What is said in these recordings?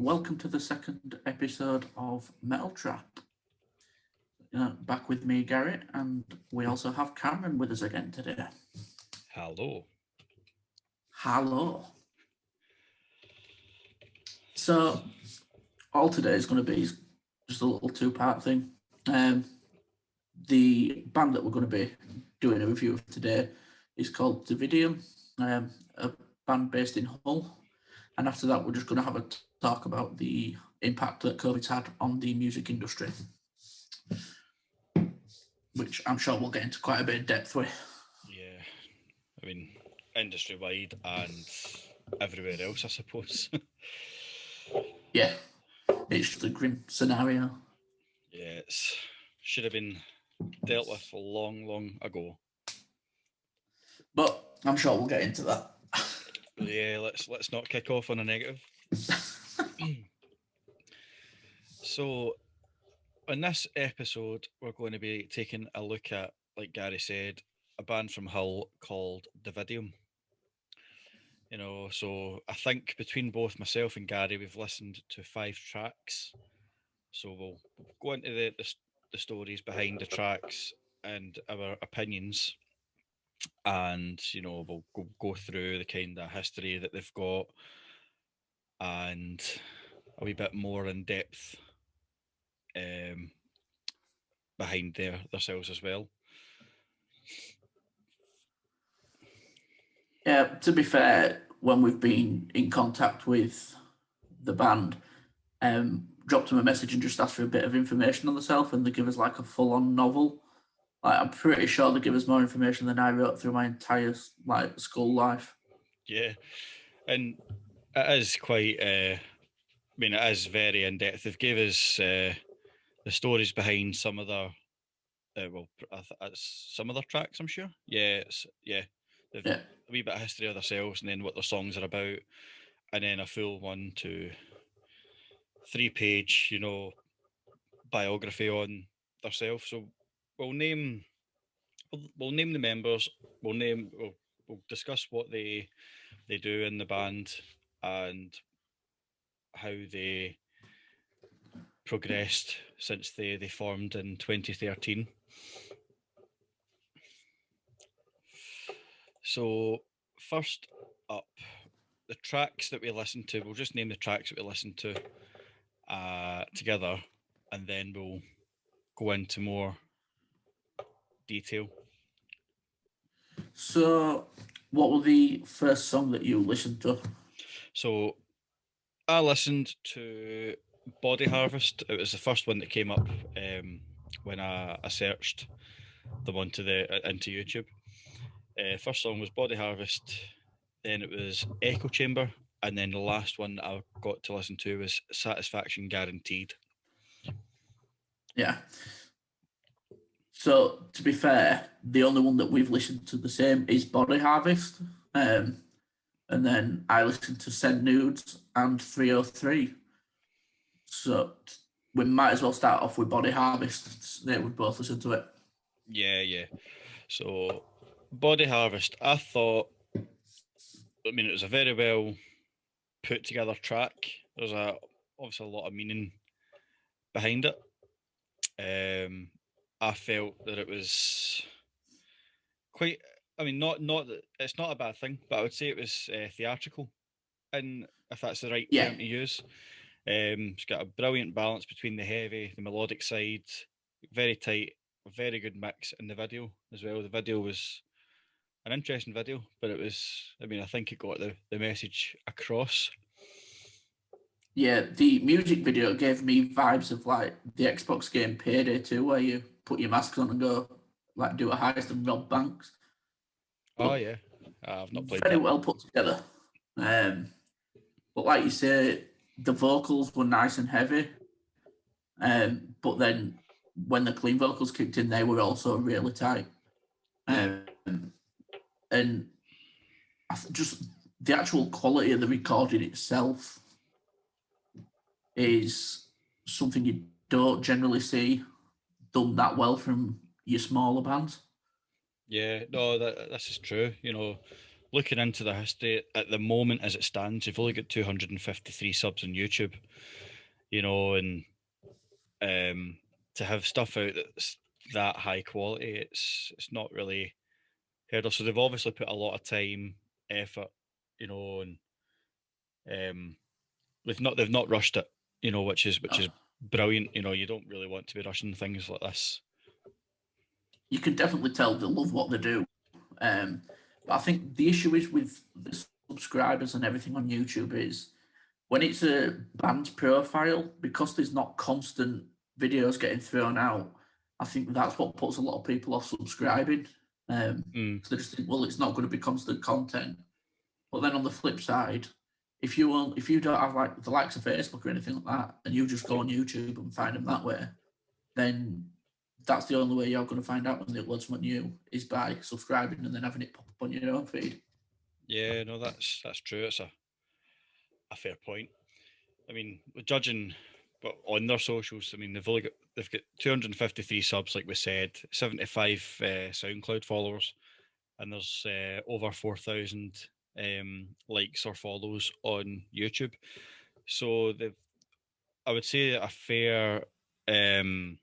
welcome to the second episode of Metal Trap. Back with me, Garrett, and we also have Cameron with us again today. Hello. Hello. So, all today is going to be just a little two-part thing. The band that we're going to be doing a review of today is called Dividium, a band based in Hull. And after that, we're just going to have a talk about the impact that COVID's had on the music industry, which I'm sure we'll get into quite a bit of depth with. Yeah, I mean, industry-wide and everywhere else, I suppose. Yeah, it's just a grim scenario. Yeah, it should have been dealt with long ago. But I'm sure we'll get into that. Yeah, let's not kick off on a negative. So, in this episode, we're going to be taking a look at, like Gary said, a band from Hull called Dividium. So I think between both myself and Gary, we've listened to 5 tracks. So we'll go into the stories behind the tracks and our opinions, and we'll go through the kind of history that they've got and a wee bit more in depth behind themselves as well. Yeah, to be fair, when we've been in contact with the band, dropped them a message and just asked for a bit of information on themselves, and they give us like a full-on novel. Like, I'm pretty sure they give us more information than I wrote through my entire school life. Yeah, and it is quite. It is very in depth. They've gave us the stories behind some of their. Some of their tracks, I'm sure. They've a wee bit of history of themselves, and then what their songs are about, and then a full 1 to 3 page, biography on themselves. So we'll name the members. We'll discuss what they do in the band and how they progressed since they formed in 2013. So first up, the tracks that we listened to. We'll just name the tracks that we listened to together, and then we'll go into more detail. So, what was the first song that you listened to? So, I listened to Body Harvest. It was the first one that came up when I searched them into YouTube. First song was Body Harvest, then it was Echo Chamber, and then the last one I got to listen to was Satisfaction Guaranteed. Yeah. So, to be fair, the only one that we've listened to the same is Body Harvest. And then I listened to Send Nudes and 303. So, we might as well start off with Body Harvest. They would both listen to it. Yeah. So, Body Harvest, I thought, it was a very well put together track. There's obviously a lot of meaning behind it. I felt that it was quite. Not that it's not a bad thing, but I would say it was theatrical, and if that's the right term to use. It's got a brilliant balance between the heavy, the melodic side, very tight, very good mix in the video as well. The video was an interesting video, but it was. I think it got the message across. Yeah, the music video gave me vibes of like the Xbox game Payday 2, where you put your masks on and go like do a heist and rob banks. Oh yeah, I've not played very that. well put together. But like you say, the vocals were nice and heavy. But then when the clean vocals kicked in, they were also really tight. And just the actual quality of the recording itself is something you don't generally see done that well from your smaller bands. Yeah, no, this is true. looking into the history at the moment as it stands, you've only got 253 subs on YouTube, you know, and to have stuff out that's that high quality, it's not really heard of. So they've obviously put a lot of time, effort, you know, and they've not rushed it, you know, which is brilliant. You know, you don't really want to be rushing things like this. You can definitely tell they love what they do. But I think the issue is with the subscribers and everything on YouTube is when it's a band's profile, because there's not constant videos getting thrown out. I think that's what puts a lot of people off subscribing. So they just think, well, it's not going to be constant content. But then on the flip side, if you don't have like the likes of Facebook or anything like that, and you just go on YouTube and find them that way, then that's the only way you're going to find out when they upload something new is by subscribing and then having it pop up on your own feed. Yeah, no, that's true. It's a fair point. I mean, judging, but on their socials, I mean, they've got 253 subs, like we said, 75 SoundCloud followers, and there's over 4,000 likes or follows on YouTube. So I would say a fair, the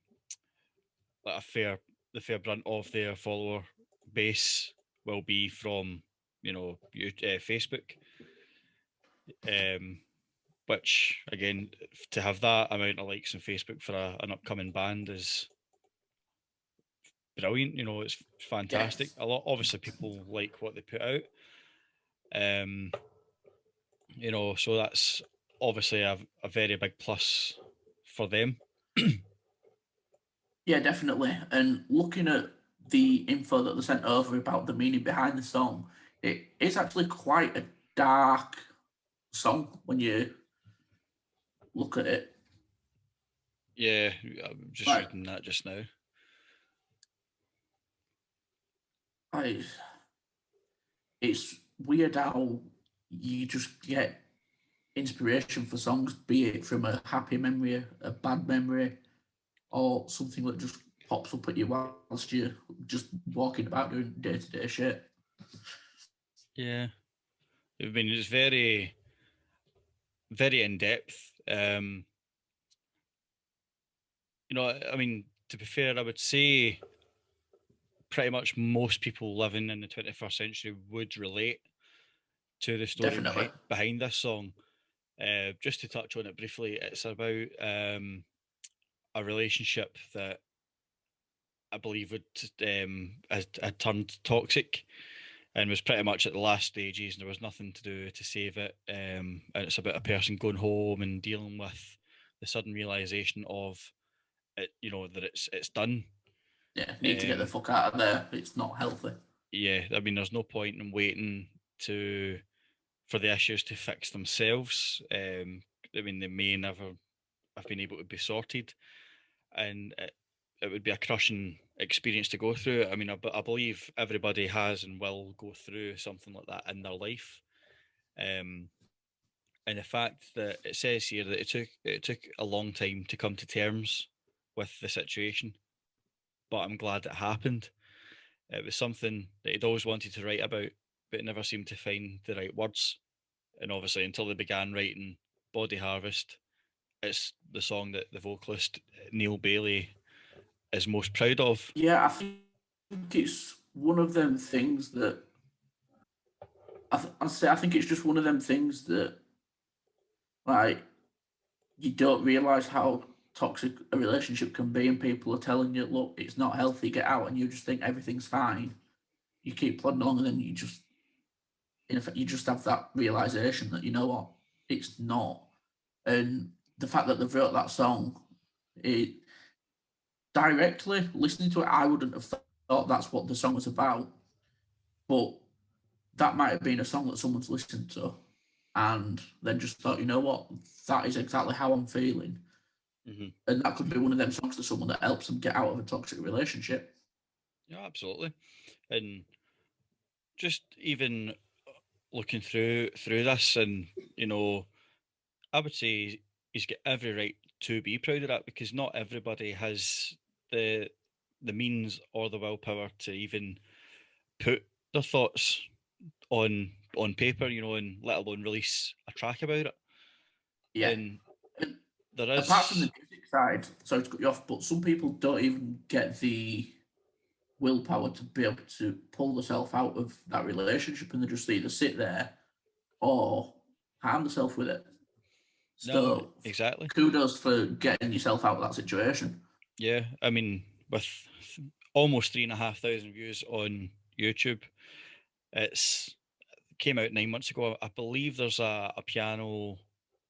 fair brunt of their follower base will be from, you know, Facebook. Which again, to have that amount of likes on Facebook for an upcoming band is brilliant. You know, it's fantastic. Yes. A lot, obviously, people like what they put out. You know, so that's obviously a very big plus for them. Yeah, definitely. And looking at the info that they sent over about the meaning behind the song, it's actually quite a dark song when you look at it. Yeah, I'm just Like, reading that just now. I, it's weird how you just get inspiration for songs, be it from a happy memory, a bad memory, or something that just pops up at you whilst you're just walking about doing day-to-day shit. Yeah, I mean, it's very, very in depth. You know, I mean, to be fair, I would say pretty much most people living in the 21st century would relate to the story Definitely. behind this song. Just to touch on it briefly, it's about a relationship that I believe had turned toxic and was pretty much at the last stages, and there was nothing to do to save it. And it's about a person going home and dealing with the sudden realization of it, you know, that it's done. Yeah, need to get the fuck out of there. It's not healthy. Yeah, I mean, there's no point in waiting for the issues to fix themselves. I mean, they may never have been able to be sorted, and it would be a crushing experience to go through. I mean, I believe everybody has and will go through something like that in their life. And the fact that it says here that it took a long time to come to terms with the situation, but I'm glad it happened. It was something that he'd always wanted to write about, but never seemed to find the right words. And obviously, until they began writing Body Harvest, it's the song that the vocalist Neil Bailey is most proud of. Yeah, I think it's one of them things that I think it's just one of them things that like you don't realize how toxic a relationship can be, and people are telling you, "Look, it's not healthy. Get out," and you just think everything's fine. You keep plodding along, and then in effect, you just have that realization that you know what, it's not. And the fact that they've wrote that song, it directly listening to it, I wouldn't have thought that's what the song was about, but that might have been a song that someone's listened to and then just thought, you know what, that is exactly how I'm feeling. Mm-hmm. And that could be one of them songs to someone that helps them get out of a toxic relationship. Yeah, absolutely. And just even looking through this, and you know, I would say he's got every right to be proud of that, because not everybody has the means or the willpower to even put their thoughts on paper, you know, and let alone release a track about it. Yeah. And there Apart from the is, music side, sorry to cut you off, but some people don't even get the willpower to be able to pull themselves out of that relationship, and they just either sit there or harm themselves with it. no, So exactly. kudos for getting yourself out of that situation. Yeah, I mean, with almost 3,500 views on YouTube, it's came out 9 months ago. I believe there's a piano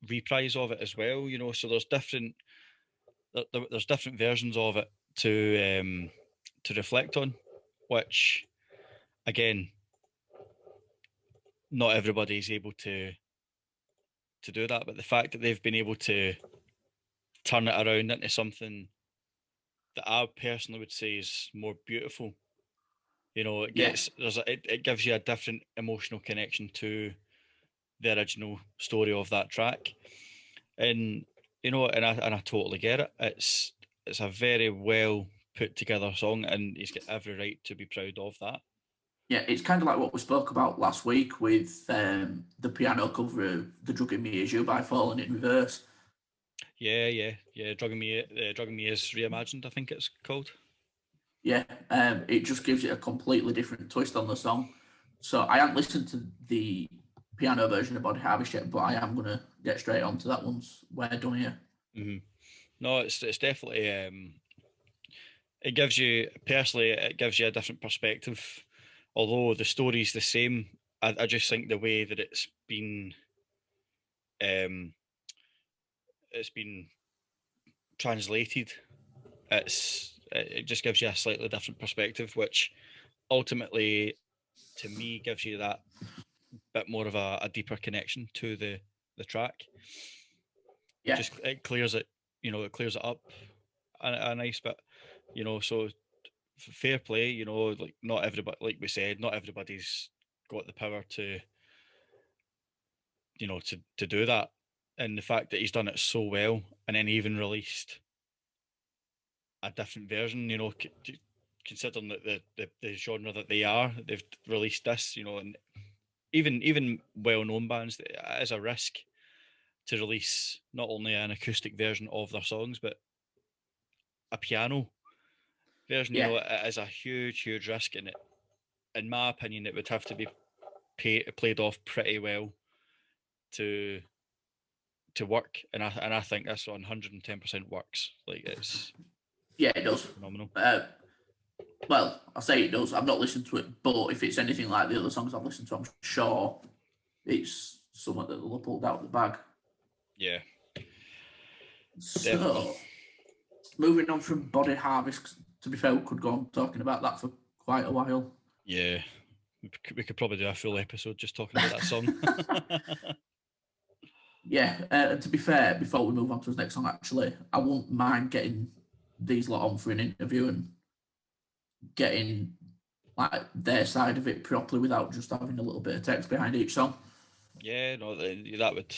reprise of it as well. You know, so there's different there's different versions of it to reflect on, which again, not everybody is able to do that. But the fact that they've been able to turn it around into something that I personally would say is more beautiful. You know, it Yeah, gets it gives you a different emotional connection to the original story of that track, and you know, and I totally get it. It's a very well put together song, and he's got every right to be proud of that. yeah, it's kind of like what we spoke about last week with the piano cover of "The Drug in Me Is You" by Falling in Reverse. Yeah. Drugging Me is reimagined. I think it's called. Yeah, it just gives it a completely different twist on the song. So I haven't listened to the piano version of Body Harvest yet, but I am gonna get straight onto that once we're done here. Mm-hmm. No, it's definitely it gives you personally it gives you a different perspective. Although the story's the same, I just think the way that um, it's been translated, it just gives you a slightly different perspective, which ultimately, to me, gives you that bit more of a deeper connection to the track. Yeah, Just it clears it, you know, it clears it up a nice bit, you know. So fair play, you know, like not everybody, like we said, not everybody's got the power to, you know, to do that. And the fact that he's done it so well, and then even released a different version, you know, considering that the genre that they are, they've released this, you know, and even well-known bands, it is a risk to release not only an acoustic version of their songs, but a piano version. You yeah, know, it is a huge risk, and it, in my opinion, it would have to be played off pretty well to work, and I think this 110% works. Like yeah, it does. phenomenal. Well, I say it does. I've not listened to it, but if it's anything like the other songs I've listened to, I'm sure it's something that they'll have pulled out of the bag. Yeah, definitely. So, moving on from Body Harvest, to be fair, we could go on talking about that for quite a while. Yeah, we could probably do a full episode just talking about that song. Yeah, and to be fair, before we move on to his next song, actually, I wouldn't mind getting these lot on for an interview and getting like their side of it properly without just having a little bit of text behind each song. Yeah, no, that would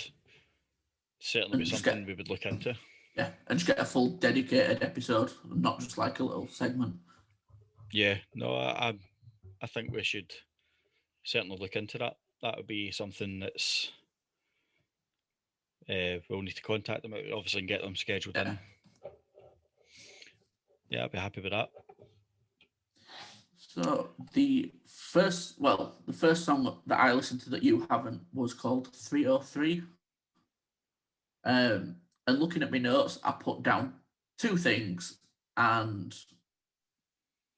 certainly be And just something get we would look into. and just get a full dedicated episode, not just like a little segment. Yeah, no, I think we should certainly look into that. That would be something that's we'll need to contact them obviously and get them scheduled Yeah. in. Yeah, I'd be happy with that. So the first song that I listened to that you haven't was called 303. And looking at my notes, I put down two things, and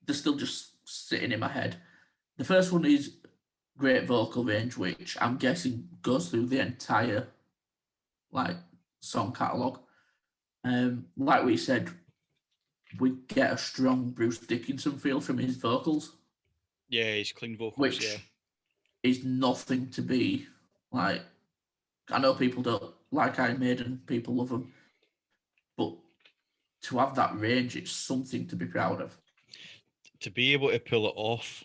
they're still just sitting in my head. The first one is great vocal range, which I'm guessing goes through the entire like song catalogue. Like we said, we get a strong Bruce Dickinson feel from his vocals, Yeah, he's clean vocals. Yeah, which is nothing to be like. I know people don't like Iron Maiden, people love them, but to have that range, it's something to be proud of. to be able to pull it off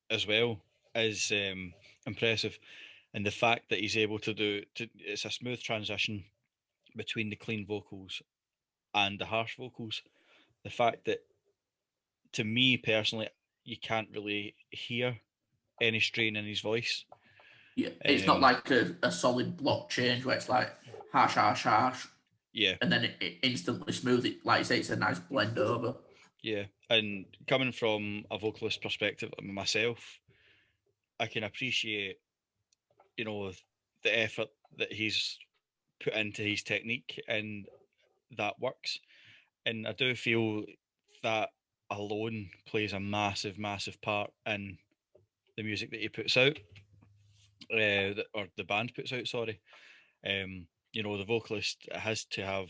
as well is impressive, and the fact that he's able to it's a smooth transition between the clean vocals and the harsh vocals. The fact that, to me personally, you can't really hear any strain in his voice. Yeah, it's not like a solid block change where it's like harsh, harsh, harsh. Yeah. And then it instantly smooth it. Like you say, it's a nice blend over. Yeah. And coming from a vocalist perspective myself, I can appreciate, you know, the effort that he's put into his technique, and that works. And I do feel that alone plays a massive, massive part in the music that he puts out, or the band puts out. Sorry, you know, the vocalist has to have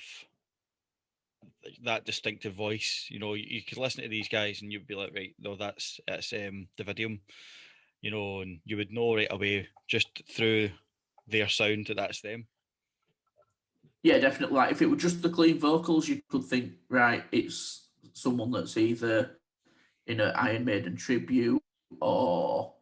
that distinctive voice. You know, you could listen to these guys and you'd be like, right, no, that's Dividium. You know, and you would know right away just through their sound that that's them. Yeah, definitely. Like if it were just the clean vocals, you could think, right, it's someone that's either in an Iron Maiden tribute or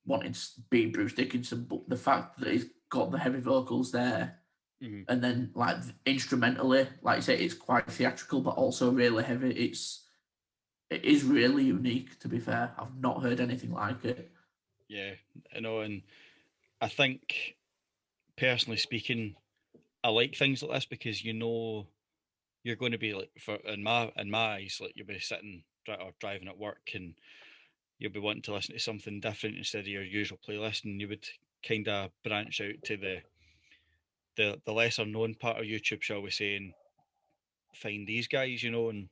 wanting to be Bruce Dickinson. But the fact that he's got the heavy vocals there, Mm-hmm. and then like instrumentally, like you say, it's quite theatrical, but also really heavy. It is really unique. To be fair, I've not heard anything like it. Yeah, I know, and I think personally speaking, I like things like this because you know you're going to be like, for in my eyes, like you'll be sitting or driving at work and you'll be wanting to listen to something different instead of your usual playlist, and you would kind of branch out to the lesser known part of YouTube, shall we say, and find these guys, you know. And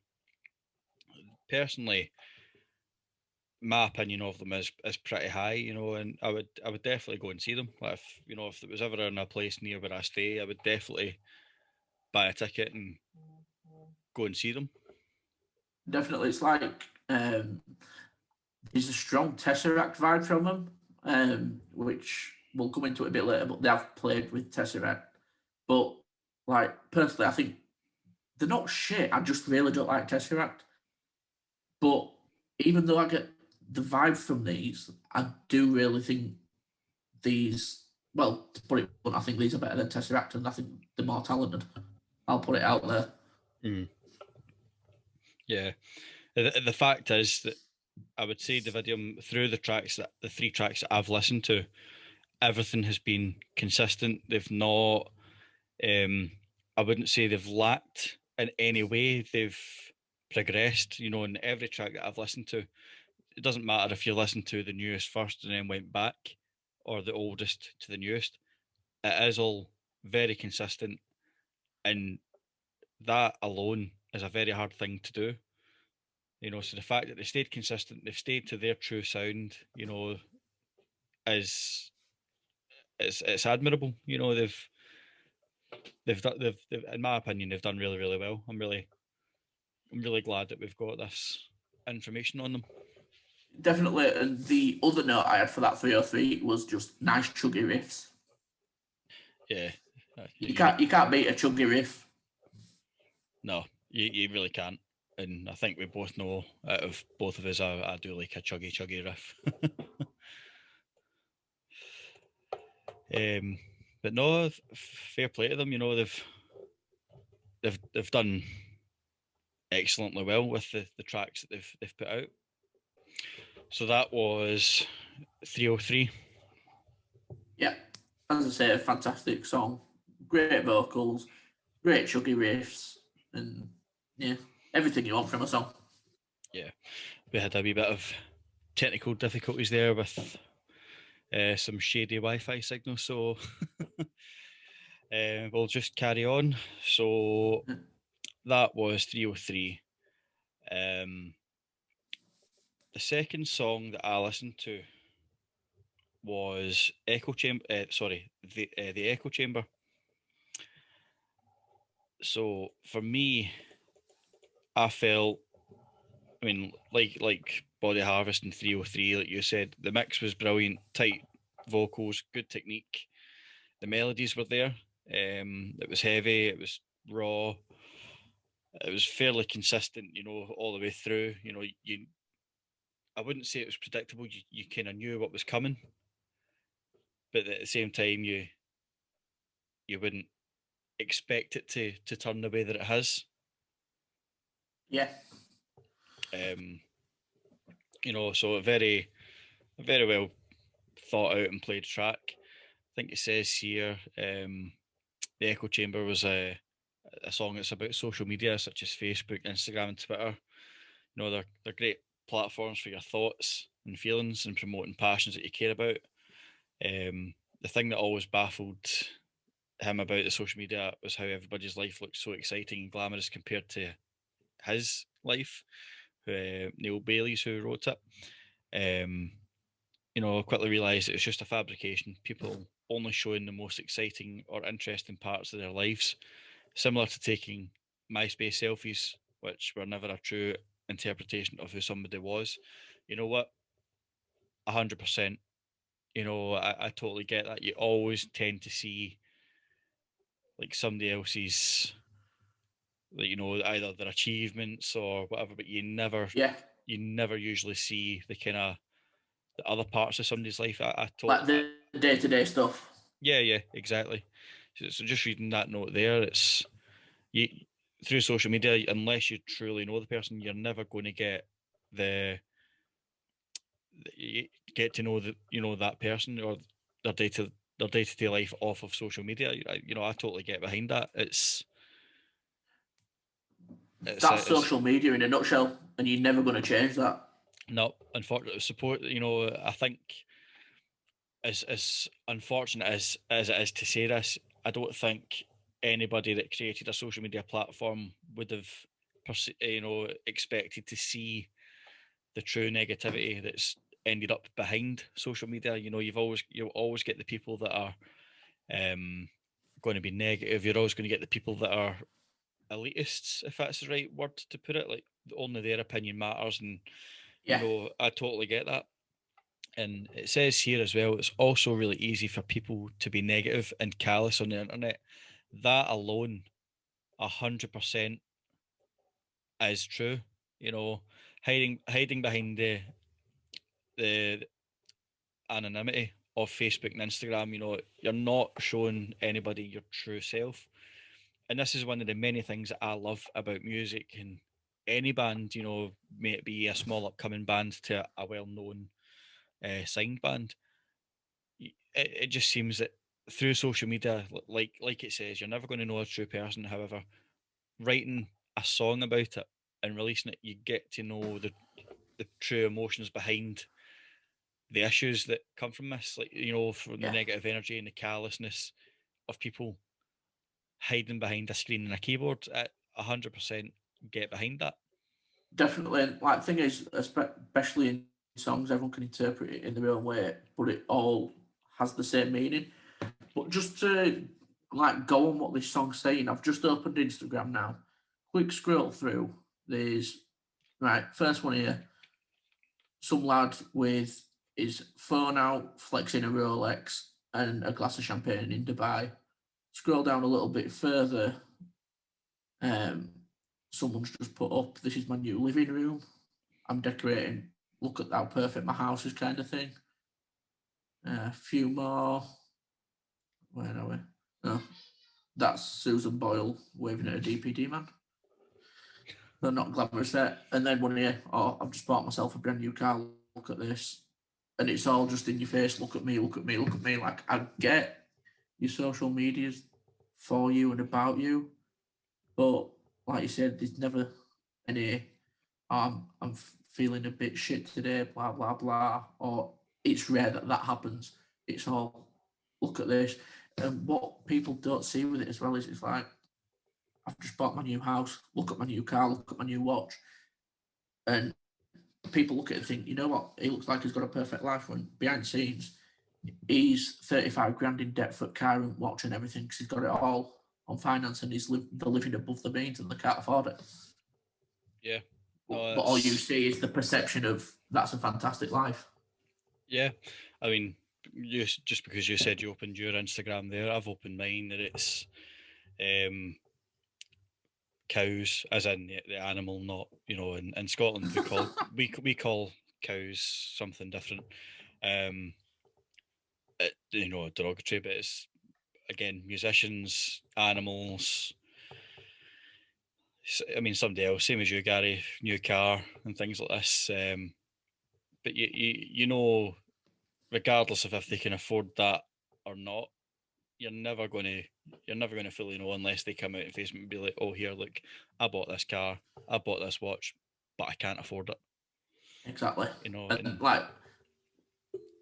personally, my opinion of them is pretty high, you know, and I would definitely go and see them. Like if you know, if there was ever in a place near where I stay, I would definitely buy a ticket and go and see them. Definitely, it's like there's a strong Tesseract vibe from them, which we'll come into it a bit later. But they have played with Tesseract. But like personally, I think they're not shit. I just really don't like Tesseract. But even though I get the vibe from these, I do really think these. Well, to put it blunt, I think these are better than Tesseract, and I think they're more talented. I'll put it out there. Mm. Yeah, the fact is that I would say Dividium, through the three tracks that I've listened to, everything has been consistent. They've not, I wouldn't say they've lacked in any way. They've progressed, you know, in every track that I've listened to. It doesn't matter if you listen to the newest first and then went back, or the oldest to the newest. It is all very consistent, and that alone is a very hard thing to do. You know, so the fact that they stayed consistent, they've stayed to their true sound, you know, is it's admirable. You know, they've in my opinion they've done really, really well. I'm really glad that we've got this information on them. Definitely. And the other note I had for that 303 was just nice chuggy riffs. Yeah, You can't beat a chuggy riff. no, you really can't. And I think we both know, out of both of us, I do like a chuggy riff. But no, fair play to them. You know, they've done excellently well with the tracks that they've put out. So that was 303. Yeah, as I say, a fantastic song, great vocals, great chuggy riffs, and yeah, everything you want from a song. Yeah, we had a wee bit of technical difficulties there with some shady Wi-Fi signals, so we'll just carry on. So that was 303. The second song that I listened to was Echo Chamber. Sorry, the Echo Chamber. So for me, I felt, I mean, like Body Harvest and 303, like you said, the mix was brilliant, tight vocals, good technique. The melodies were there. It was heavy, it was raw, it was fairly consistent, you know, all the way through. You know, I wouldn't say it was predictable. You kind of knew what was coming, but at the same time, you wouldn't expect it to turn the way that it has. Yeah, Um, you know, so very, very well thought out and played track. I think it says here, the Echo Chamber was a song that's about social media such as Facebook, Instagram, and Twitter. You know, they're great platforms for your thoughts and feelings and promoting passions that you care about. The thing that always baffled him about the social media was how everybody's life looked so exciting and glamorous compared to his life. Neil Bailey's who wrote it. You know, quickly realised it was just a fabrication. People only showing the most exciting or interesting parts of their lives, similar to taking MySpace selfies, which were never a true interpretation of who somebody was. You know what? 100%. You know, I totally get that. You always tend to see like somebody else's, like, you know, either their achievements or whatever, but you never usually see the kind of the other parts of somebody's life. I Like totally, the day-to-day stuff. yeah, exactly. So just reading that note there, it's you through social media, unless you truly know the person, you're never going to get you get to know that person or their day to day life off of social media. I totally get behind that. That's It's social media in a nutshell, and you're never going to change that. no, unfortunately, support. I think as unfortunate as it is to say this, I don't think anybody that created a social media platform would have expected to see the true negativity that's ended up behind social media. You'll always get the people that are going to be negative. You're always going to get the people that are elitists, if that's the right word to put it. Like only their opinion matters, and Yeah, I totally get that. And it says here as well, it's also really easy for people to be negative and callous on the internet. That alone, 100% is true. You know, hiding behind the anonymity of Facebook and Instagram, you're not showing anybody your true self. And this is one of the many things that I love about music and any band, may it be a small upcoming band to a well known signed band. It just seems that through social media, like it says, you're never going to know a true person. However, writing a song about it and releasing it, you get to know the true emotions behind the issues that come from this, like from the yeah, negative energy and the carelessness of people hiding behind a screen and a keyboard. At 100% get behind that. definitely. And like, thing is, especially in songs, everyone can interpret it in their own way, but it all has the same meaning. But just to like go on what this song's saying, I've just opened Instagram now. Quick scroll through. There's right first one here. Some lad with his phone out, flexing a Rolex and a glass of champagne in Dubai. Scroll down a little bit further. Um, Someone's just put up, "This is my new living room. I'm decorating. Look at how perfect my house is," kind of thing. A few more. Where are we? No, that's Susan Boyle waving at a DPD man. They're not glamorous there. And then one here, "Oh, I've just bought myself a brand new car. Look at this." And it's all just in your face. Look at me, look at me, look at me. Like, I get your social medias for you and about you, but like you said, there's never any, I'm feeling a bit shit today, blah, blah, blah. Or it's rare that that happens. It's all, look at this. And what people don't see with it as well is it's like, I've just bought my new house. Look at my new car. Look at my new watch. And people look at it and think, you know what? He looks like he's got a perfect life. When behind the scenes, he's 35 grand in debt for car and watch and everything because he's got it all on finance and they're living above the means and they can't afford it. Yeah. But all you see is the perception of that's a fantastic life. Yeah. I mean, just because you said you opened your Instagram there, I've opened mine, and it's cows, as in the animal, not in Scotland we call cows something different. Derogatory, but it's again musicians, animals. I mean, somebody else, same as you, Gary, new car and things like this. But you know regardless of if they can afford that or not, you're never going to fully know unless they come out and face it and be like, oh, here, look, I bought this car, I bought this watch, but I can't afford it. Exactly. You know, and like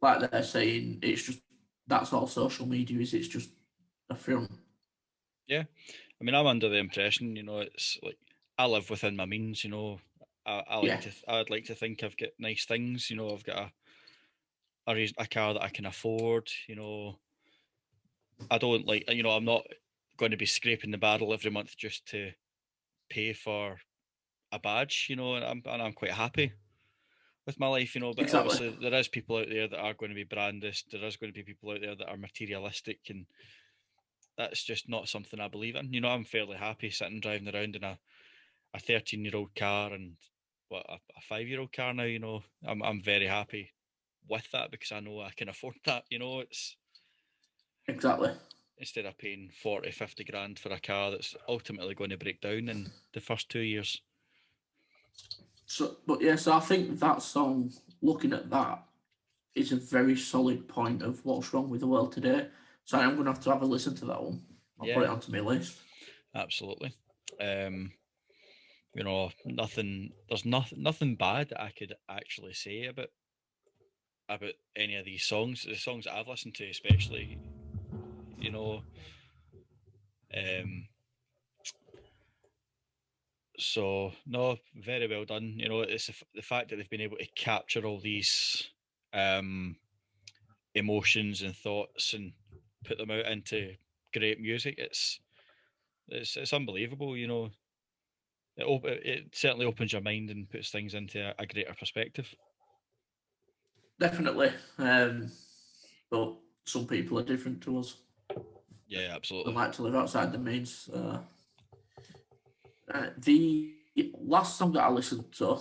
they're saying, it's just, that's all social media is. It's just a film. yeah. I mean, I'm under the impression, you know, it's like I live within my means. You know, I'd like to think I've got nice things. You know, I've got a car that I can afford. You know, I don't like, you know, I'm not going to be scraping the barrel every month just to pay for a badge. You know, and I'm quite happy with my life. You know, but Exactly. obviously there is people out there that are going to be brandist. There is going to be people out there that are materialistic, and that's just not something I believe in. You know, I'm fairly happy sitting driving around in a 13-year-old car and a 5-year-old car now. You know, I'm very happy with that because I know I can afford that. You know, it's Exactly. instead of paying 40, 50 grand for a car that's ultimately going to break down in the first 2 years. So, but yeah, so I think that song, looking at that, is a very solid point of what's wrong with the world today. So I am going to have a listen to that one. I'll put it onto my list. Absolutely. You know, there's nothing bad that I could actually say about any of these songs. The songs that I've listened to, especially, you know, so no, very well done. You know, it's the fact that they've been able to capture all these emotions and thoughts and put them out into great music. It's unbelievable. You know, it certainly opens your mind and puts things into a greater perspective. Definitely. But some people are different to us. Yeah, They absolutely. like to live outside the means. The last song that I listened to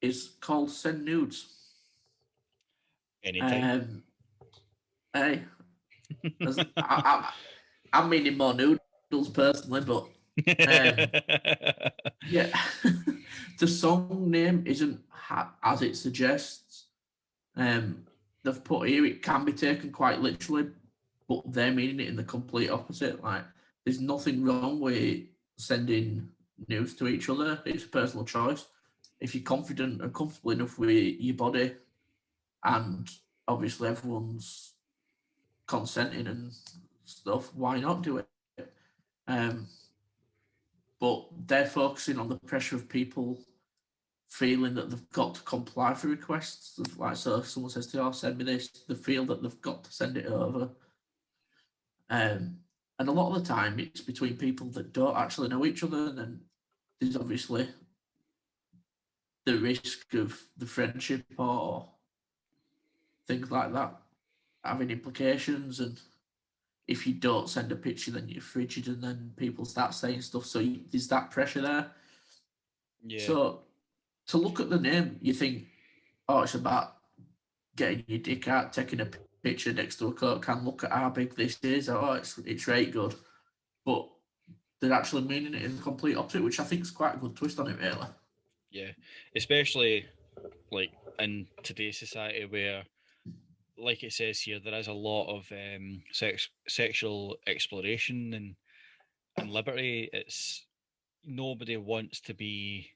is called "Send Nudes." Anytime. Hey, I'm meaning more noodles personally, but yeah, the song name isn't as it suggests. They've put here it can be taken quite literally, but they're meaning it in the complete opposite. Like, there's nothing wrong with sending news to each other. It's a personal choice. If you're confident and comfortable enough with your body, and obviously everyone's consenting and stuff, why not do it? Um, but they're focusing on the pressure of people feeling that they've got to comply for requests. Like, so if someone says to you, "Oh, send me this," they feel that they've got to send it over. And a lot of the time, it's between people that don't actually know each other. And then there's obviously the risk of the friendship or things like that having implications. And if you don't send a picture, then you're frigid, and then people start saying stuff. So there's that pressure there. Yeah. So to look at the name, you think, oh, it's about getting your dick out, taking a picture next to a Coke can, look at how big this is. Oh, it's right good. But they're actually meaning it in the complete opposite, which I think is quite a good twist on it, really. Yeah. Especially like in today's society where, like it says here, there is a lot of sexual exploration and liberty. It's nobody wants to be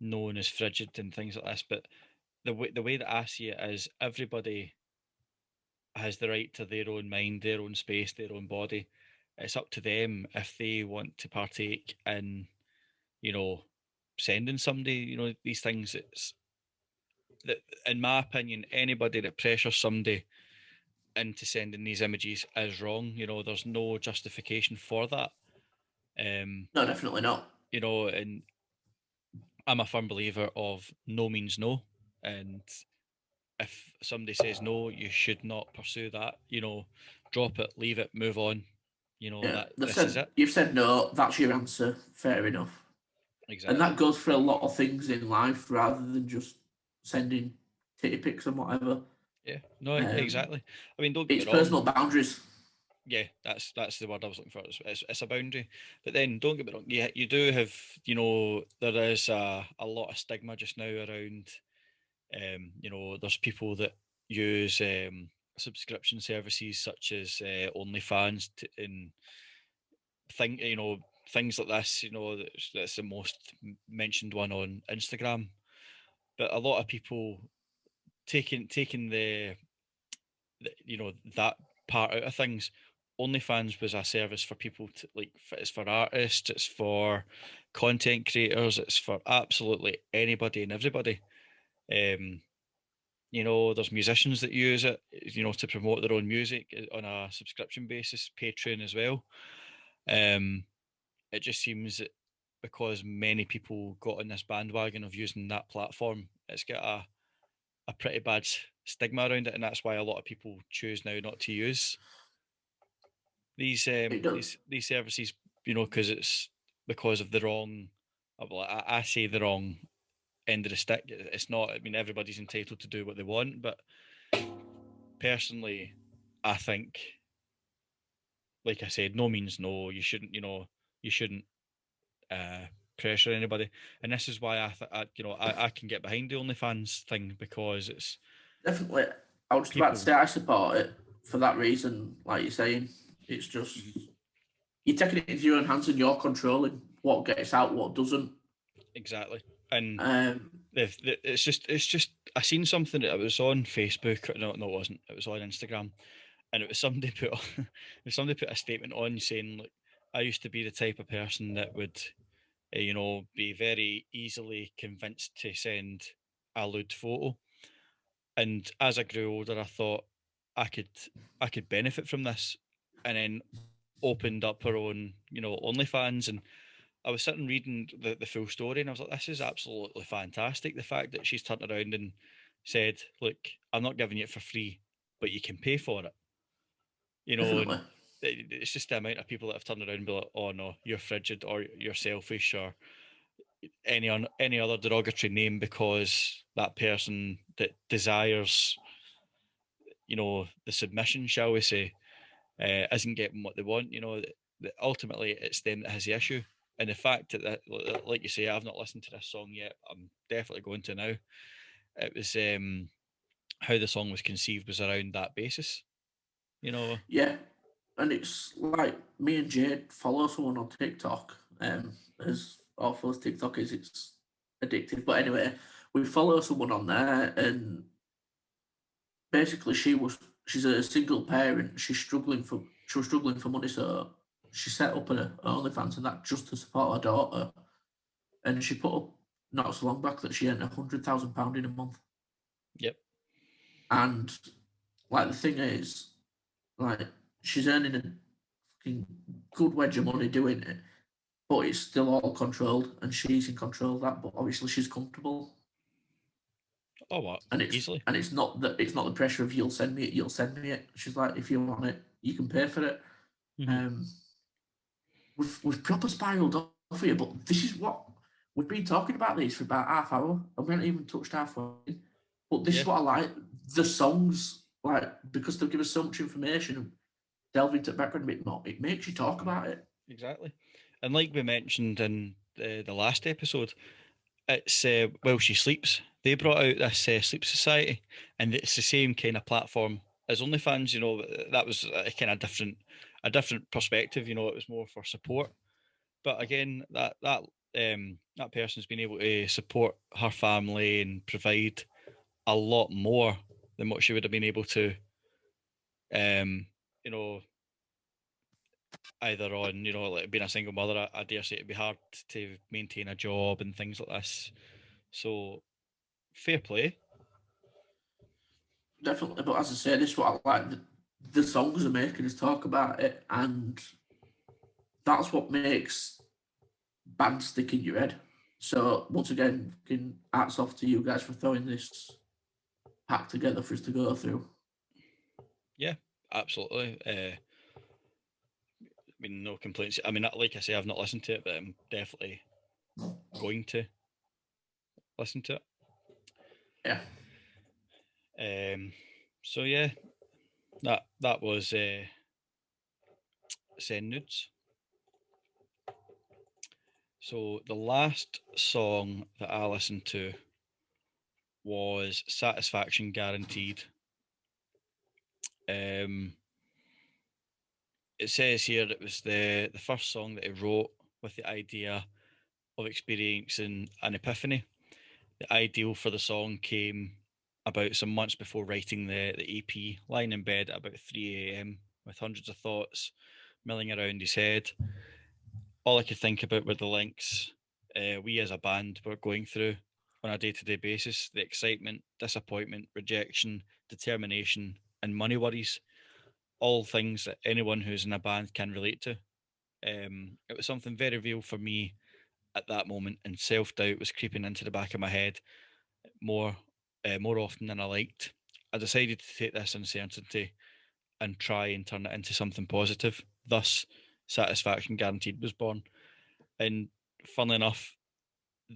known as frigid and things like this, but the way that I see it is everybody has the right to their own mind, their own space, their own body. It's up to them if they want to partake in, you know, sending somebody, you know, these things. It's that, in my opinion, anybody that pressures somebody into sending these images is wrong. You know, there's no justification for that. No, definitely not. You know, and I'm a firm believer of no means no, and if somebody says no, you should not pursue that. You know, drop it, leave it, move on. You know, Yeah, that this is it. you've said no. That's your answer. Fair enough. And Exactly. that goes for a lot of things in life, rather than just sending titty pics and whatever. Yeah. No, Um, exactly. I mean, don't get me it's wrong. personal boundaries. Yeah, that's the word I was looking for. It's a boundary, but then don't get me wrong. Yeah, you do have, you know, there is a lot of stigma just now around. You know, there's people that, use subscription services such as OnlyFans and things like this. That's the most mentioned one on Instagram. But a lot of people taking that part out of things. OnlyFans was a service for people to it's for artists, it's for content creators, it's for absolutely anybody and everybody. There's musicians that use it, to promote their own music on a subscription basis, Patreon as well. It just seems that because many people got on this bandwagon of using that platform, it's got a pretty bad stigma around it, and that's why a lot of people choose now not to use these services, because it's because of the wrong. Well, I say the wrong end of the stick. It's not. I mean, everybody's entitled to do what they want, but personally, I think, like I said, no means no. You shouldn't. You shouldn't pressure anybody, and this is why I can get behind the OnlyFans thing, because it's definitely. I was just about to say I support it for that reason. Like you're saying, it's just you're taking it into your own hands and you're controlling what gets out, what doesn't. Exactly, and it's just I seen something that was on Facebook. No, it wasn't. It was on Instagram, and it was somebody put a statement on saying, like, I used to be the type of person that would be very easily convinced to send a lewd photo. And as I grew older, I thought I could benefit from this, and then opened up her own, OnlyFans. And I was sitting reading the full story, and I was like, this is absolutely fantastic. The fact that she's turned around and said, look, I'm not giving you it for free, but you can pay for it. And it's just the amount of people that have turned around and be like, oh no, you're frigid, or you're selfish, or any other derogatory name, because that person that desires, the submission, shall we say, isn't getting what they want. That ultimately it's them that has the issue. And the fact that, like you say, I've not listened to this song yet. I'm definitely going to now. It was how the song was conceived was around that basis. Yeah, and it's like me and Jade follow someone on TikTok. As awful as TikTok is, it's addictive. But anyway, we follow someone on there, and basically she's a single parent. She was struggling for money, so she set up an OnlyFans, and that just to support her daughter. And she put up not so long back that she earned £100,000 in a month. Yep. And like the thing is, like she's earning a fucking good wedge of money doing it, but it's still all controlled, and she's in control of that. But obviously, she's comfortable. Oh, what? And it's Easily. and it's not the pressure of you'll send me it. She's like, if you want it, you can pay for it. Mm-hmm. We've proper spiraled off here, but this is what we've been talking about these for about half hour, and we haven't even touched halfway. But this is what I like. The songs, like, because they'll give us so much information and delve into the background a bit more, it makes you talk about it. Exactly. And like we mentioned in the last episode, it's While She Sleeps. They brought out this Sleep Society, and it's the same kind of platform as OnlyFans. That was a kind of different perspective. It was more for support. But again, that person's been able to support her family and provide a lot more than what she would have been able to. You know, Either on, like being a single mother, I dare say it'd be hard to maintain a job and things like this. So, fair play. Definitely, but as I say, this is what I like. The songs are making us talk about it, and that's what makes bands stick in your head. So once again, hats off to you guys for throwing this pack together for us to go through. Yeah, absolutely. I mean, no complaints. I mean, like I say, I've not listened to it, but I'm definitely going to listen to it. Yeah. So yeah, that was Send Nudes. So the last song that I listened to was Satisfaction Guaranteed It says here it was the first song that he wrote with the idea of experiencing an epiphany. The ideal for the song came about some months before writing the EP, lying in bed at about 3 a.m. with hundreds of thoughts milling around his head. All I could think about were the links we as a band were going through on a day-to-day basis, the excitement, disappointment, rejection, determination, and money worries, all things that anyone who's in a band can relate to. It was something very real for me at that moment, and self-doubt was creeping into the back of my head more more often than I liked. I decided to take this uncertainty and try and turn it into something positive. Thus, Satisfaction Guaranteed was born. And funnily enough,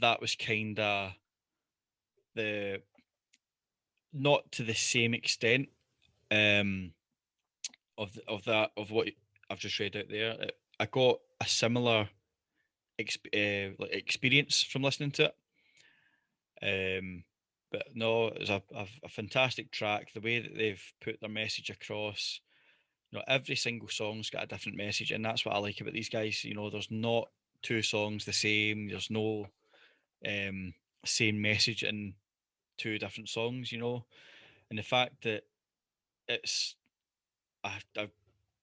that was kind of the, not to the same extent um, of what I've just read out there. I got a similar experience from listening to it. But no, it was a fantastic track. The way that they've put their message across, every single song's got a different message, and that's what I like about these guys. There's not two songs the same. There's no same message in two different songs. And the fact that it's a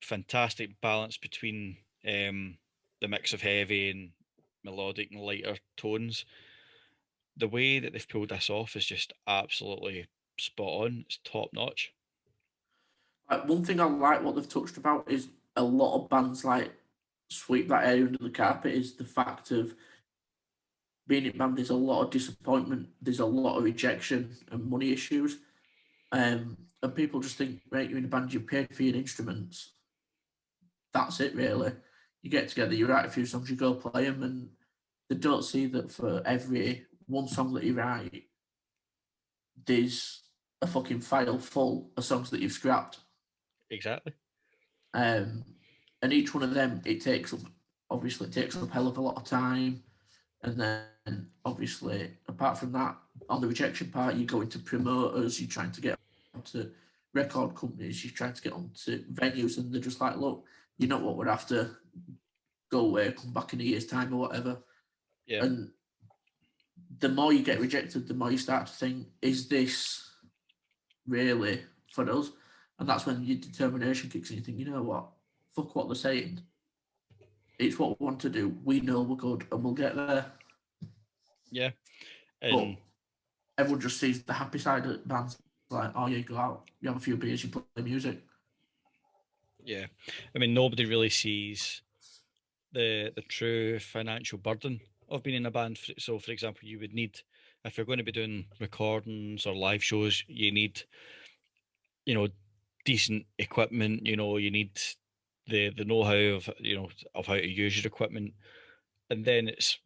fantastic balance between the mix of heavy and melodic and lighter tones. The way that they've pulled this off is just absolutely spot on. It's top notch. One thing I like what they've touched about is a lot of bands like sweep that area under the carpet is the fact of being in band. There's a lot of disappointment, there's a lot of rejection and money issues, and people just think, right, you're in a band, you paid for your instruments, that's it really. You get together, you write a few songs, you go play them, and they don't see that for every one song that you write, there's a fucking file full of songs that you've scrapped. Exactly. And each one of them, it takes up a hell of a lot of time. And then obviously, apart from that, on the rejection part, you go into promoters, you're trying to get onto record companies, you're trying to get onto venues, and they're just like, look, you know what, we'd have to go away, come back in a year's time or whatever. Yeah. And the more you get rejected, the more you start to think, is this really for us? And that's when your determination kicks in. You think, you know what, fuck what they're saying. It's what we want to do. We know we're good, and we'll get there. Yeah. And but everyone just sees the happy side of bands. Like, oh, you go out, you have a few beers, you play music. Yeah. I mean, nobody really sees the true financial burden of being in a band. So, for example, you would need, if you're going to be doing recordings or live shows, you need, decent equipment. You need the know-how of how to use your equipment, and then it's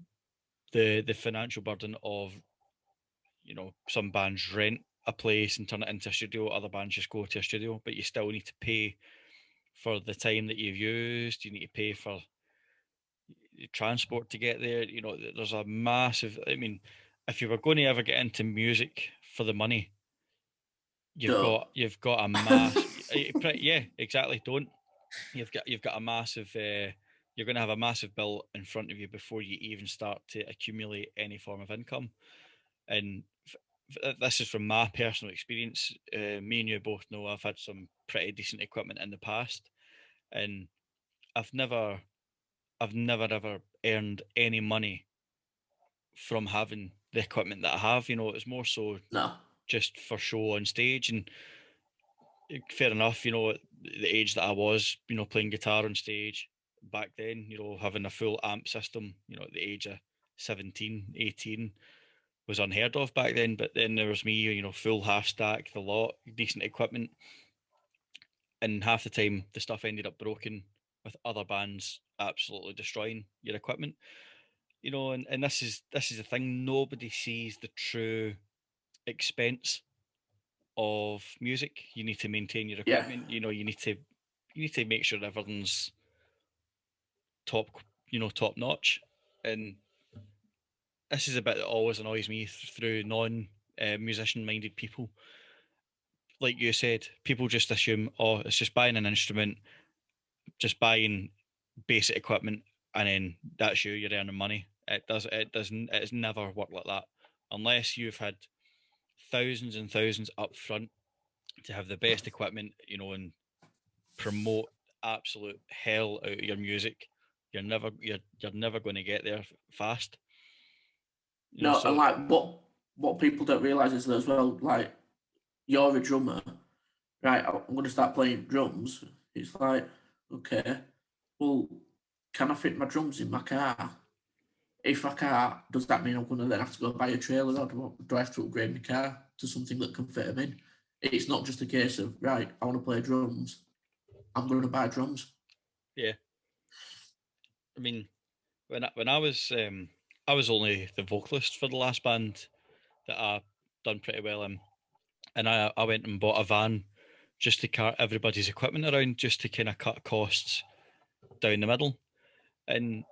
the financial burden of, some bands rent a place and turn it into a studio. Other bands just go to a studio, but you still need to pay for the time that you've used. You need to pay for transport to get there. There's a massive. I mean, if you were going to ever get into music for the money, you've got a mass. Yeah, exactly. Don't. You've got a massive. You're going to have a massive bill in front of you before you even start to accumulate any form of income. And this is from my personal experience. Me and you both know I've had some pretty decent equipment in the past, and I've never ever earned any money from having the equipment that I have. It's more so just for show on stage. And fair enough, at the age that I was, playing guitar on stage back then, having a full amp system, at the age of 17, 18 was unheard of back then. But then there was me, full half stack, the lot, decent equipment. And half the time the stuff ended up broken, with other bands absolutely destroying your equipment. And this is the thing, nobody sees the true expense of music. You need to maintain your equipment. You need to make sure everything's top notch. And this is a bit that always annoys me through non musician minded people. like you said, people just assume, oh, it's just buying an instrument, just buying basic equipment, and then that's you. You're earning money. It's never worked like that, unless you've had thousands and thousands up front to have the best equipment, and promote absolute hell out of your music. You're never going to get there fast. No, So and like what people don't realise is that as well, like you're a drummer, right? I'm going to start playing drums. It's like, okay, well, can I fit my drums in my car? If I can't, does that mean I'm going to then have to go buy a trailer, or do I have to upgrade my car to something that can fit them in? It's not just a case of, right, I want to play drums, I'm going to buy drums. yeah, I mean, when I was only the vocalist for the last band that I done pretty well in, and I went and bought a van just to cart everybody's equipment around, just to kind of cut costs down the middle. And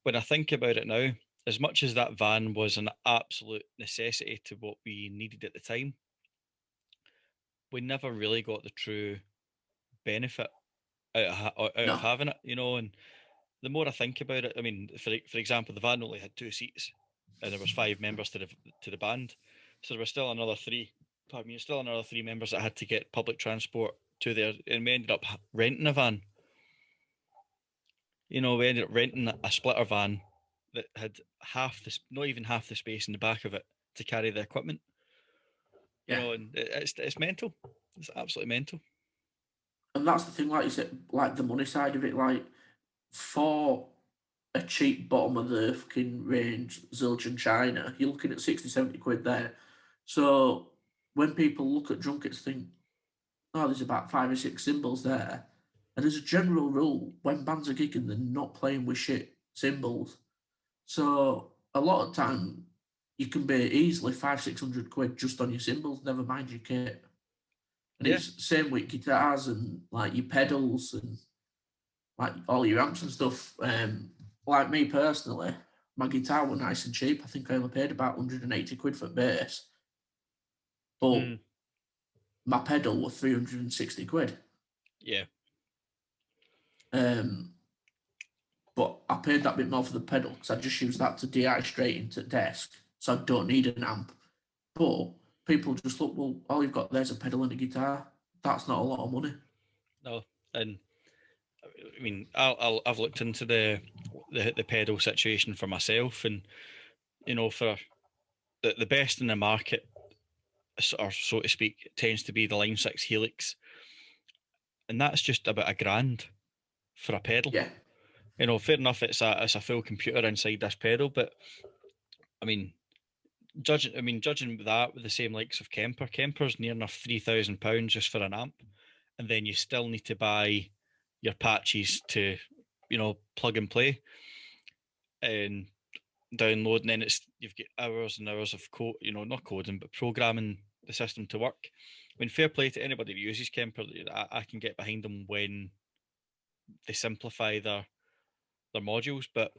when I think about it now, as much as that van was an absolute necessity to what we needed at the time, we never really got the true benefit out No, of having it, And the more I think about it, I mean, for example, the van only had 2 seats, and there was 5 members to the band, so there was still another three. Pardon me, still another 3 members that had to get public transport to there, and we ended up renting a van. We ended up renting a splitter van that had not even half the space in the back of it to carry the equipment. yeah. And it's mental. It's absolutely mental. And that's the thing, like you said, like the money side of it, like for a cheap bottom of the fucking range Zildjian China, you're looking at 60, 70 quid there. So when people look at drum kits, think, oh, there's about 5 or 6 cymbals there. And as a general rule, when bands are gigging, they're not playing with shit cymbals. So a lot of time you can be easily 500-600 quid just on your cymbals, never mind your kit. And Yeah. it's same with guitars and like your pedals and like all your amps and stuff. Like me personally, my guitar was nice and cheap. I think I only paid about 180 quid for bass, but my pedal was 360 quid. Yeah. But I paid that bit more for the pedal because I just use that to DI straight into desk, so I don't need an amp. But people just look, well, all you've got there's a pedal and a guitar. That's not a lot of money. No, and I mean, I've looked into the pedal situation for myself, and for the best in the market, or so to speak, tends to be the Line 6 Helix, and that's just about $1,000 for a pedal. Yeah. Fair enough, it's a full computer inside this pedal, but I mean, judging that with the same likes of Kemper's near enough £3,000 just for an amp, and then you still need to buy your patches to, plug and play and download, and then you've got hours and hours of code, not coding but programming the system to work. I mean, fair play to anybody who uses Kemper. I can get behind them when they simplify their modules, but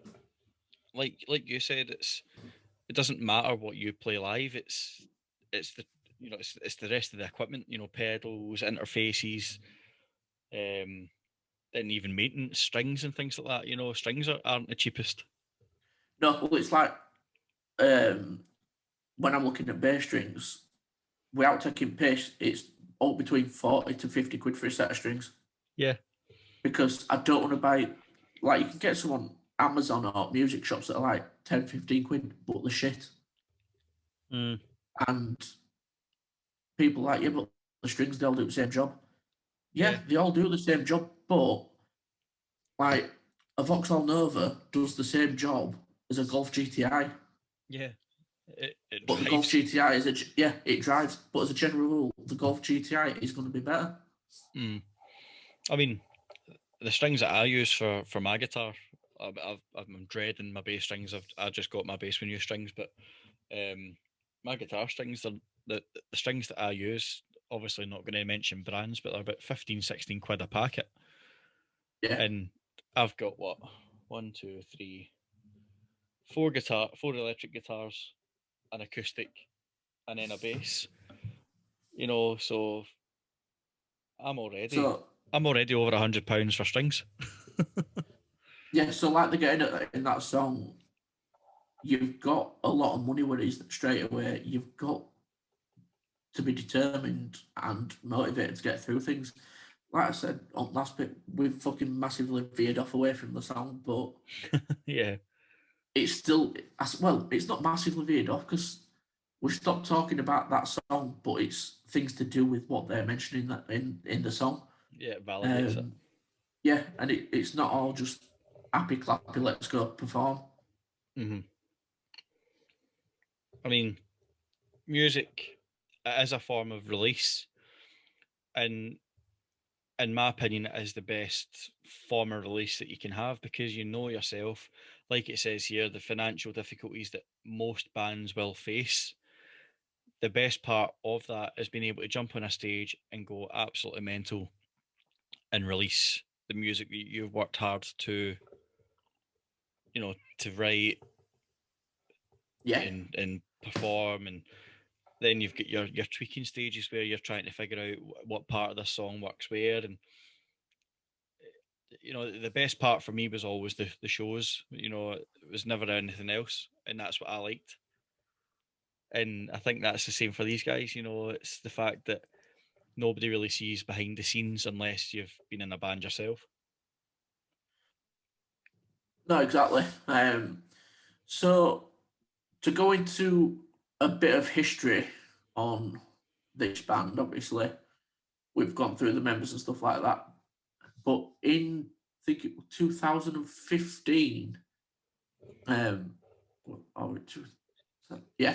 like you said, it doesn't matter what you play live. It's the it's the rest of the equipment. Pedals, interfaces, and even maintenance, strings and things like that. Strings aren't the cheapest. No, well, it's like when I'm looking at bass strings, without taking piss, it's all between 40 to 50 quid for a set of strings. Yeah. Because I don't want to buy, like, you can get some on Amazon or music shops that are like 10, 15 quid, but the shit. And people are like, yeah, but the strings, they all do the same job. Yeah, they all do the same job, but like a Vauxhall Nova does the same job as a Golf GTI. Yeah. But the Golf GTI is it drives. But as a general rule, the Golf GTI is going to be better. I mean, the strings that I use for my guitar, I'm dreading my bass strings. I just got my bass with new strings, but my guitar strings, the strings that I use, obviously not going to mention brands, but they're about 15, 16 quid a packet. Yeah. And I've got what? 1, 2, 3, 4 electric guitars, an acoustic, and then a bass. You know, so I'm already So over £100 for strings. yeah, so like they're getting in that song, you've got a lot of money with it straight away. You've got to be determined and motivated to get through things. Like I said on last bit, we've fucking massively veered off away from the song, but Yeah. it's still well, it's not massively veered off because we've stopped talking about that song, but it's things to do with what they're mentioning that in the song. Yeah, it validates it. Yeah, and it's not all just happy clappy, let's go perform. Mm-hmm. I mean, music is a form of release, and in my opinion, it is the best form of release that you can have because you know yourself, like it says here, the financial difficulties that most bands will face. The best part of that is being able to jump on a stage and go absolutely mental and release the music that you've worked hard to, to write Yeah, and perform. And then you've got your tweaking stages where you're trying to figure out what part of the song works where. And the best part for me was always the shows. It was never anything else, and that's what I liked. And I think that's the same for these guys. It's the fact that nobody really sees behind the scenes unless you've been in a band yourself. no, exactly. So to go into a bit of history on this band, obviously we've gone through the members and stuff like that. But in I think it was 2015, or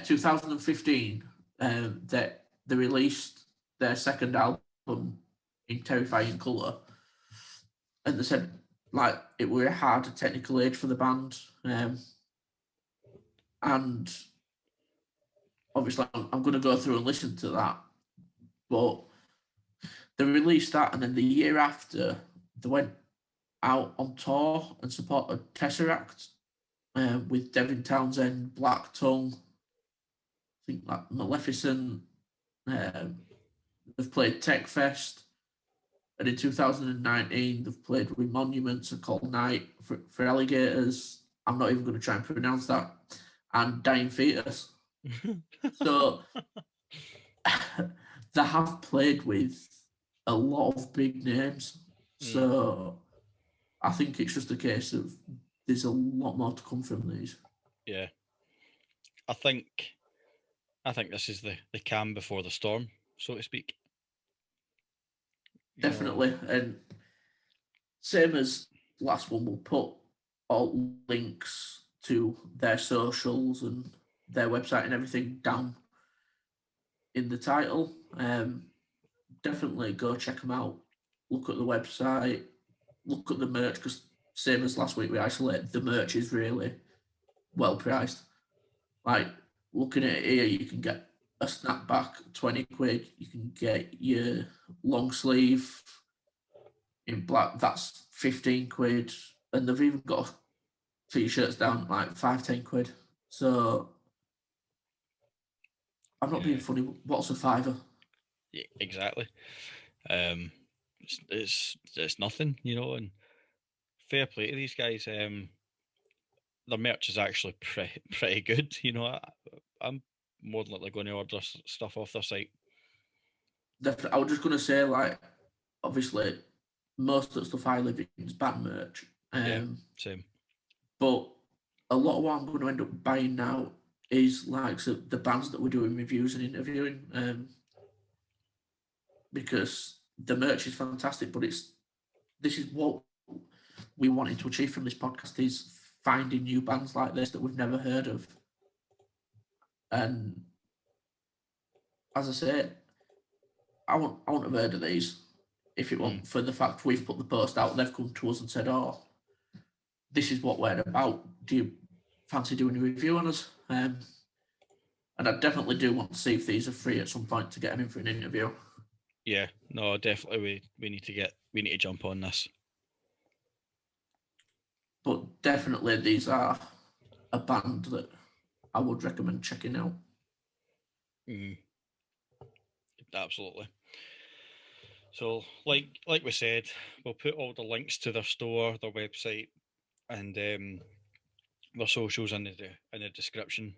2015, that they released their second album in Terrifying Colour, and they said like it were a hard technical age for the band, and obviously I'm going to go through and listen to that, but they released that, and then the year after they went out on tour and supported T.H.R.E.E. With Devin Townsend, Black Tongue, I think like Maleficent. Um, they've played Tech Fest, and in 2019 they've played with Monuments and Cold Night for Alligators. I'm not even going to try and pronounce that, and Dying Fetus. So they have played with a lot of big names. So I think it's just a case of there's a lot more to come from these. Yeah. I think this is the calm before the storm, so to speak. Definitely. And same as last one, we'll put all links to their socials and their website and everything down in the title. Definitely go check them out. Look at the website, look at the merch, because same as last week, we isolated the merch is really well priced. Like looking at it here, you can get a snapback 20 quid, you can get your long sleeve in black, that's 15 quid, and they've even got t-shirts down like 5-10 quid. So I'm not being funny. What's a fiver? Yeah, exactly. It's nothing, and fair play to these guys. Their merch is actually pretty good. I'm more than likely going to order stuff off their site. Definitely. I was just going to say, like, obviously, most of the stuff I live in is band merch. Yeah, same. But a lot of what I'm going to end up buying now is like the bands that we're doing reviews and interviewing, because the merch is fantastic. But this is what we wanted to achieve from this podcast, is finding new bands like this that we've never heard of. And as I say, I wouldn't have heard of these if it wasn't for the fact we've put the post out. They've come to us and said, "Oh, this is what we're about. Do you fancy doing a review on us?" And I definitely do want to see if these are free at some point to get them in for an interview. Yeah, no, definitely. We need to jump on this. But definitely, these are a band that I would recommend checking out. Absolutely. So, like we said, we'll put all the links to their store, their website, and their socials in the description.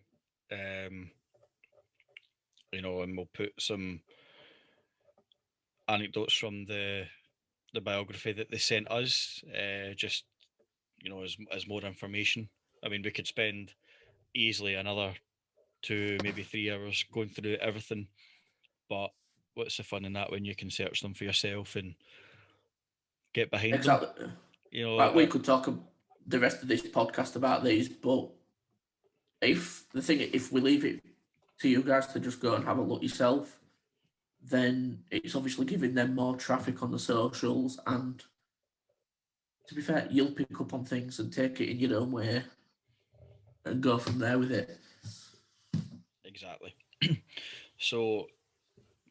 You know, and we'll put some anecdotes from the biography that they sent us, just you know, as more information. I mean, we could spend easily another 2, maybe 3 hours going through everything, but what's the fun in that when you can search them for yourself and get behind them? Exactly. You know, Like, we could talk the rest of this podcast about these, but if we leave it to you guys to just go and have a look yourself, then it's obviously giving them more traffic on the socials, and to be fair, you'll pick up on things and take it in your own way and go from there with it. Exactly. So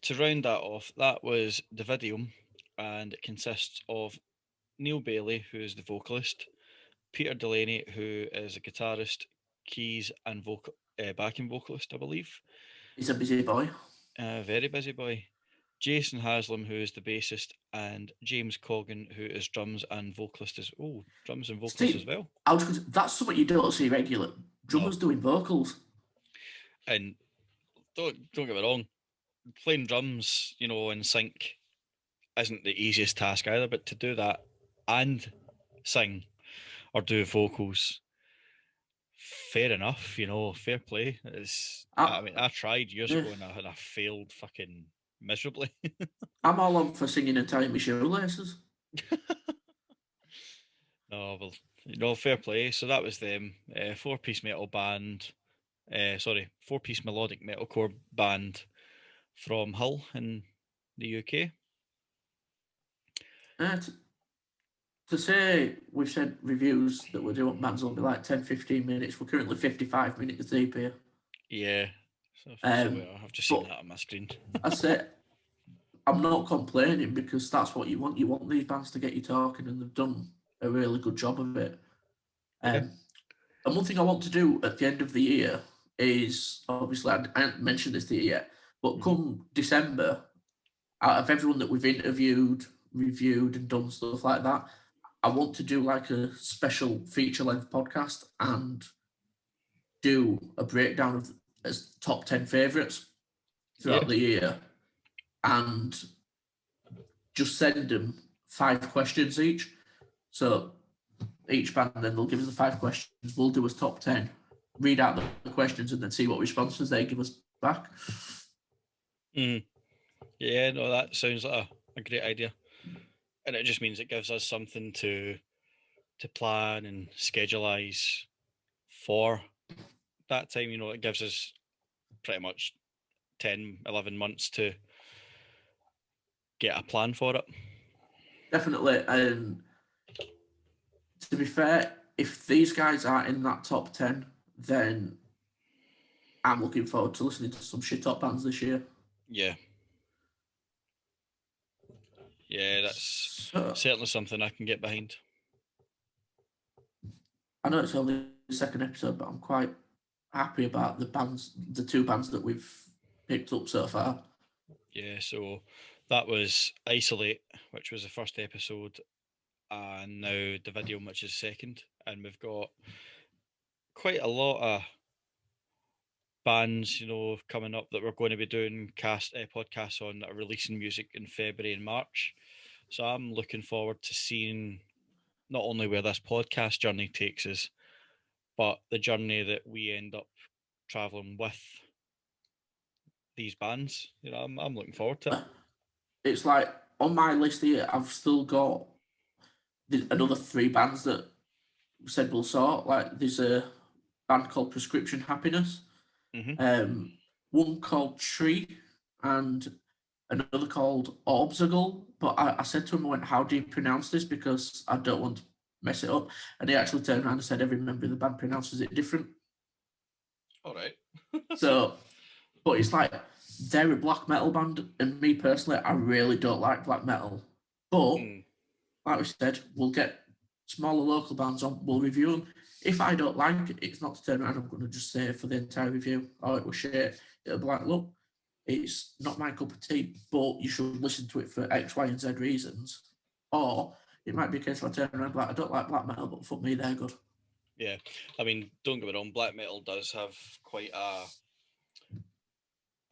to round that off, that was Dividium, and it consists of Neil Bailey, who is the vocalist, Peter Delaney, who is a guitarist, keys, and backing vocalist, I believe. He's a busy boy. Very busy boy. Jason Haslam, who is the bassist, and James Coggan, who is drums and vocalist as well. That's something you don't see regularly. Drummers doing vocals. And don't get me wrong, playing drums, you know, in sync isn't the easiest task either, but to do that and sing or do vocals, fair enough, you know, fair play. I mean, I tried years ago and I failed fucking miserably. I'm all on for singing and tying my shoelaces. No, well, you know, fair play. So that was them. 4-piece metal band. 4-piece melodic metalcore band from Hull in the UK. To say we've said reviews that we're doing bands will be like 10-15 minutes. We're currently 55 minutes deep here. Yeah. So I've just seen that on my screen. I say I'm not complaining, because that's what you want. You want these bands to get you talking, and they've done a really good job of it. And one thing I want to do at the end of the year is, obviously, I haven't mentioned this to you yet, but come December, out of everyone that we've interviewed, reviewed, and done stuff like that, I want to do like a special feature-length podcast and do a breakdown of as top 10 favourites throughout the year, and just send them 5 questions each. So each band, then they'll give us the 5 questions. We'll do as top 10, read out the questions, and then see what responses they give us back. Yeah, no, that sounds like a great idea. And it just means it gives us something to plan and scheduleize for that time. You know, it gives us pretty much 10, 11 months to get a plan for it. Definitely. And to be fair, if these guys are in that top 10, then I'm looking forward to listening to some shit top bands this year. Yeah. Yeah, that's certainly something I can get behind. I know it's only the second episode, but I'm quite happy about the 2 bands that we've picked up so far. Yeah, so that was Isolate, which was the first episode, and now Dividium, which is second. And we've got quite a lot of bands, you know, coming up that we're going to be doing podcasts on that are releasing music in February and March. So I'm looking forward to seeing not only where this podcast journey takes us, but the journey that we end up traveling with these bands. You know, I'm looking forward to it. It's like on my list here, I've still got another 3 bands that said we'll sort. Like, there's a band called Prescription Happiness, one called T.H.R.E.E, and another called Obstacle. But I said to him, I went, how do you pronounce this? Because I don't want to mess it up. And he actually turned around and said every member of the band pronounces it different. All right. So, but it's like, they're a black metal band, and me personally, I really don't like black metal. But, like we said, we'll get smaller local bands on, we'll review them. If I don't like it, it's not to turn around, I'm going to just say for the entire review, oh, it was shit. It'll be like, look, it's not my cup of tea, but you should listen to it for X, Y, and Z reasons. Or it might be a case of I turn around and be like, I don't like black metal, but fuck me, they're good. Yeah, I mean, don't get me wrong, black metal does have quite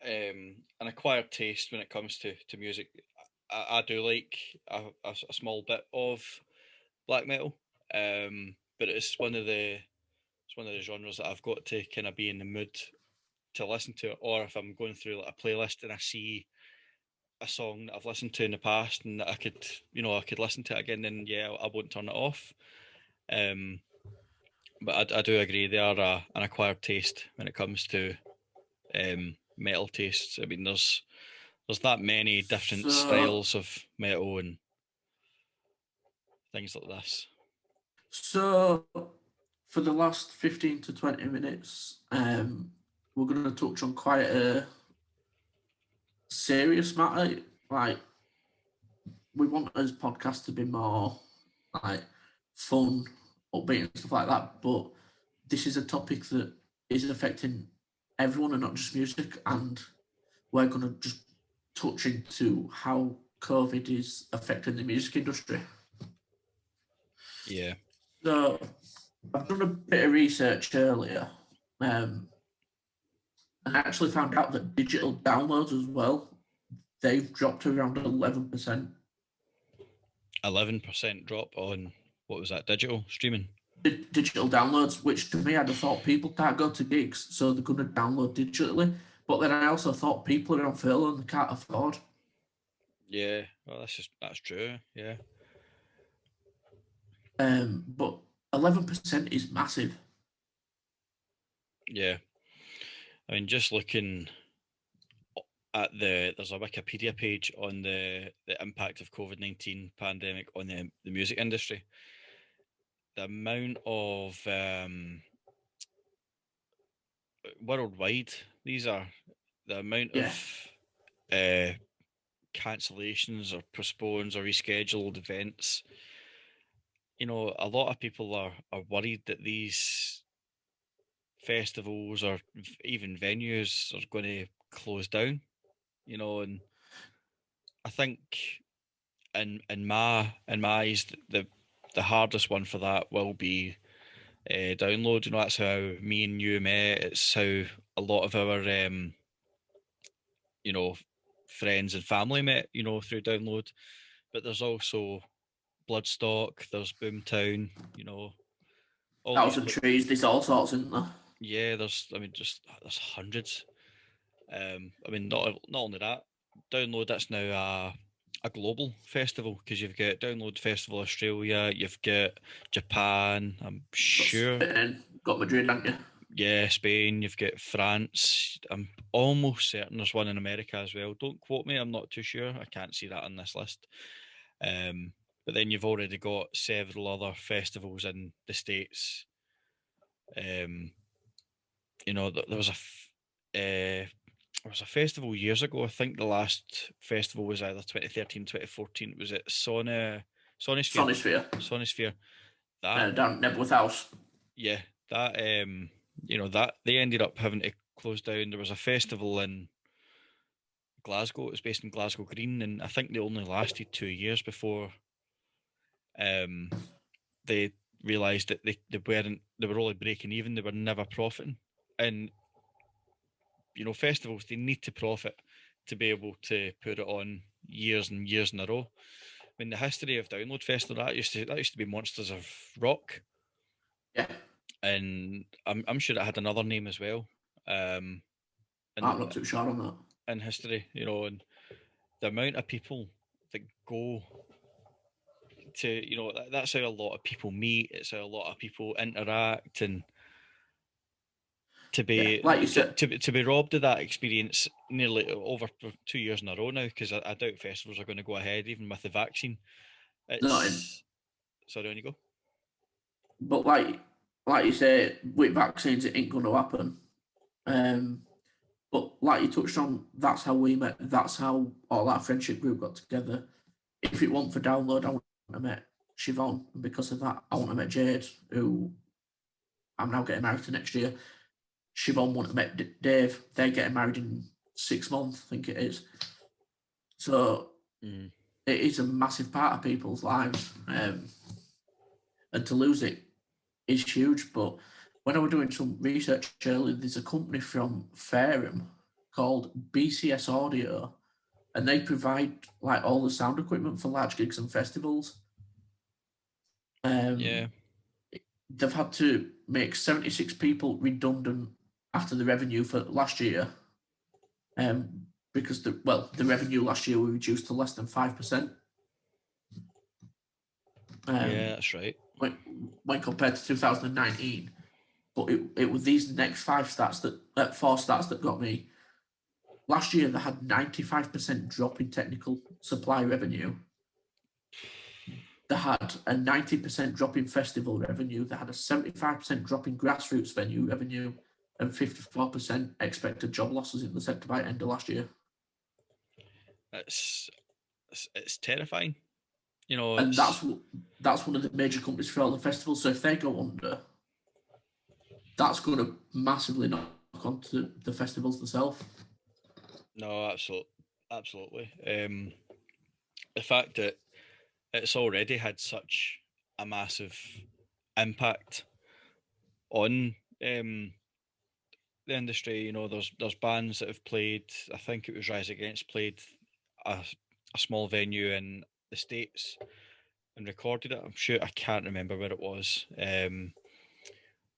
an acquired taste when it comes to music. I do like a small bit of black metal, but it's one of the genres that I've got to kind of be in the mood to listen to it, or if I'm going through like a playlist and I see a song that I've listened to in the past and that I could listen to it again, then yeah, I won't turn it off. But I do agree they are an acquired taste when it comes to metal tastes. I mean, there's that many different styles of metal and things like this. So for the last 15 to 20 minutes, we're going to touch on quite a serious matter. Like, we want this podcast to be more like fun, upbeat and stuff like that, but this is a topic that is affecting everyone and not just music, and we're going to just touch into how COVID is affecting the music industry. Yeah. So I've done a bit of research earlier, and I actually found out that digital downloads as well, they've dropped to around 11%. 11% drop on, what was that, digital streaming? Digital downloads, which to me I'd have thought people can't go to gigs, so they're going to download digitally. But then I also thought people are on furlough and they can't afford. Yeah, well, that's true. Yeah. But 11% is massive. Yeah. I mean, just looking at there's a Wikipedia page on the impact of COVID-19 pandemic on the music industry. The amount of worldwide these are, the amount of cancellations or postpones or rescheduled events. You know, a lot of people are worried that these festivals or even venues are going to close down. You know, and I think in my eyes, the hardest one for that will be download. You know, that's how me and you met. It's how a lot of our you know, friends and family met. You know, through download. But there's also Bloodstock. There's Boomtown. You know, all these Trees. There's all sorts, isn't there? Yeah, there's hundreds. I mean, not only that, Download, that's now a global festival, because you've got Download Festival Australia, you've got Japan, I'm sure. Spain, got Madrid, haven't you? Yeah, Spain, you've got France. I'm almost certain there's one in America as well. Don't quote me, I'm not too sure. I can't see that on this list. But then you've already got several other festivals in the States. You know, there was a festival years ago. I think the last festival was either 2013, 2014. Was it Sonisphere? Sonisphere. That down Nebworth House. Yeah, that you know, that they ended up having to close down. There was a festival in Glasgow. It was based in Glasgow Green, and I think they only lasted 2 years before they realised that they were only breaking even. They were never profiting, and you know, festivals, they need to profit to be able to put it on years and years in a row. I mean, the history of Download Festival, that used to be Monsters of Rock. Yeah. And I'm sure it had another name as well. I'm not too sure on that. In history, you know, and the amount of people that go to, you know, that's how a lot of people meet. It's how a lot of people interact, and to be like you said, to be robbed of that experience nearly over 2 years in a row now, because I doubt festivals are going to go ahead even with the vaccine. Sorry, on you go. But like you say, with vaccines, it ain't going to happen. But like you touched on, that's how we met. That's how all that friendship group got together. If it weren't for Download, I wouldn't have met Siobhan, and because of that, I wouldn't have met Jade, who I'm now getting married to next year. Siobhan wouldn't have met Dave. They're getting married in 6 months, I think it is. So it is a massive part of people's lives, and to lose it is huge. But when I was doing some research earlier, there's a company from Fareham called BCS Audio, and they provide like all the sound equipment for large gigs and festivals. Yeah. They've had to make 76 people redundant after the revenue for last year, because the revenue last year was reduced to less than 5%. Yeah, that's right. When compared to 2019, but it was these next four stats that got me. Last year they had 95% drop in technical supply revenue. They had a 90% drop in festival revenue. They had a 75% drop in grassroots venue revenue, and 54% expected job losses in the sector by end of last year. It's terrifying, you know. And that's one of the major companies for all the festivals. So if they go under, that's going to massively knock onto the festivals themselves. No, absolutely. The fact that it's already had such a massive impact on the industry. You know, there's bands that have played. I think it was Rise Against played a small venue in the States and recorded it. I'm sure, I can't remember where it was,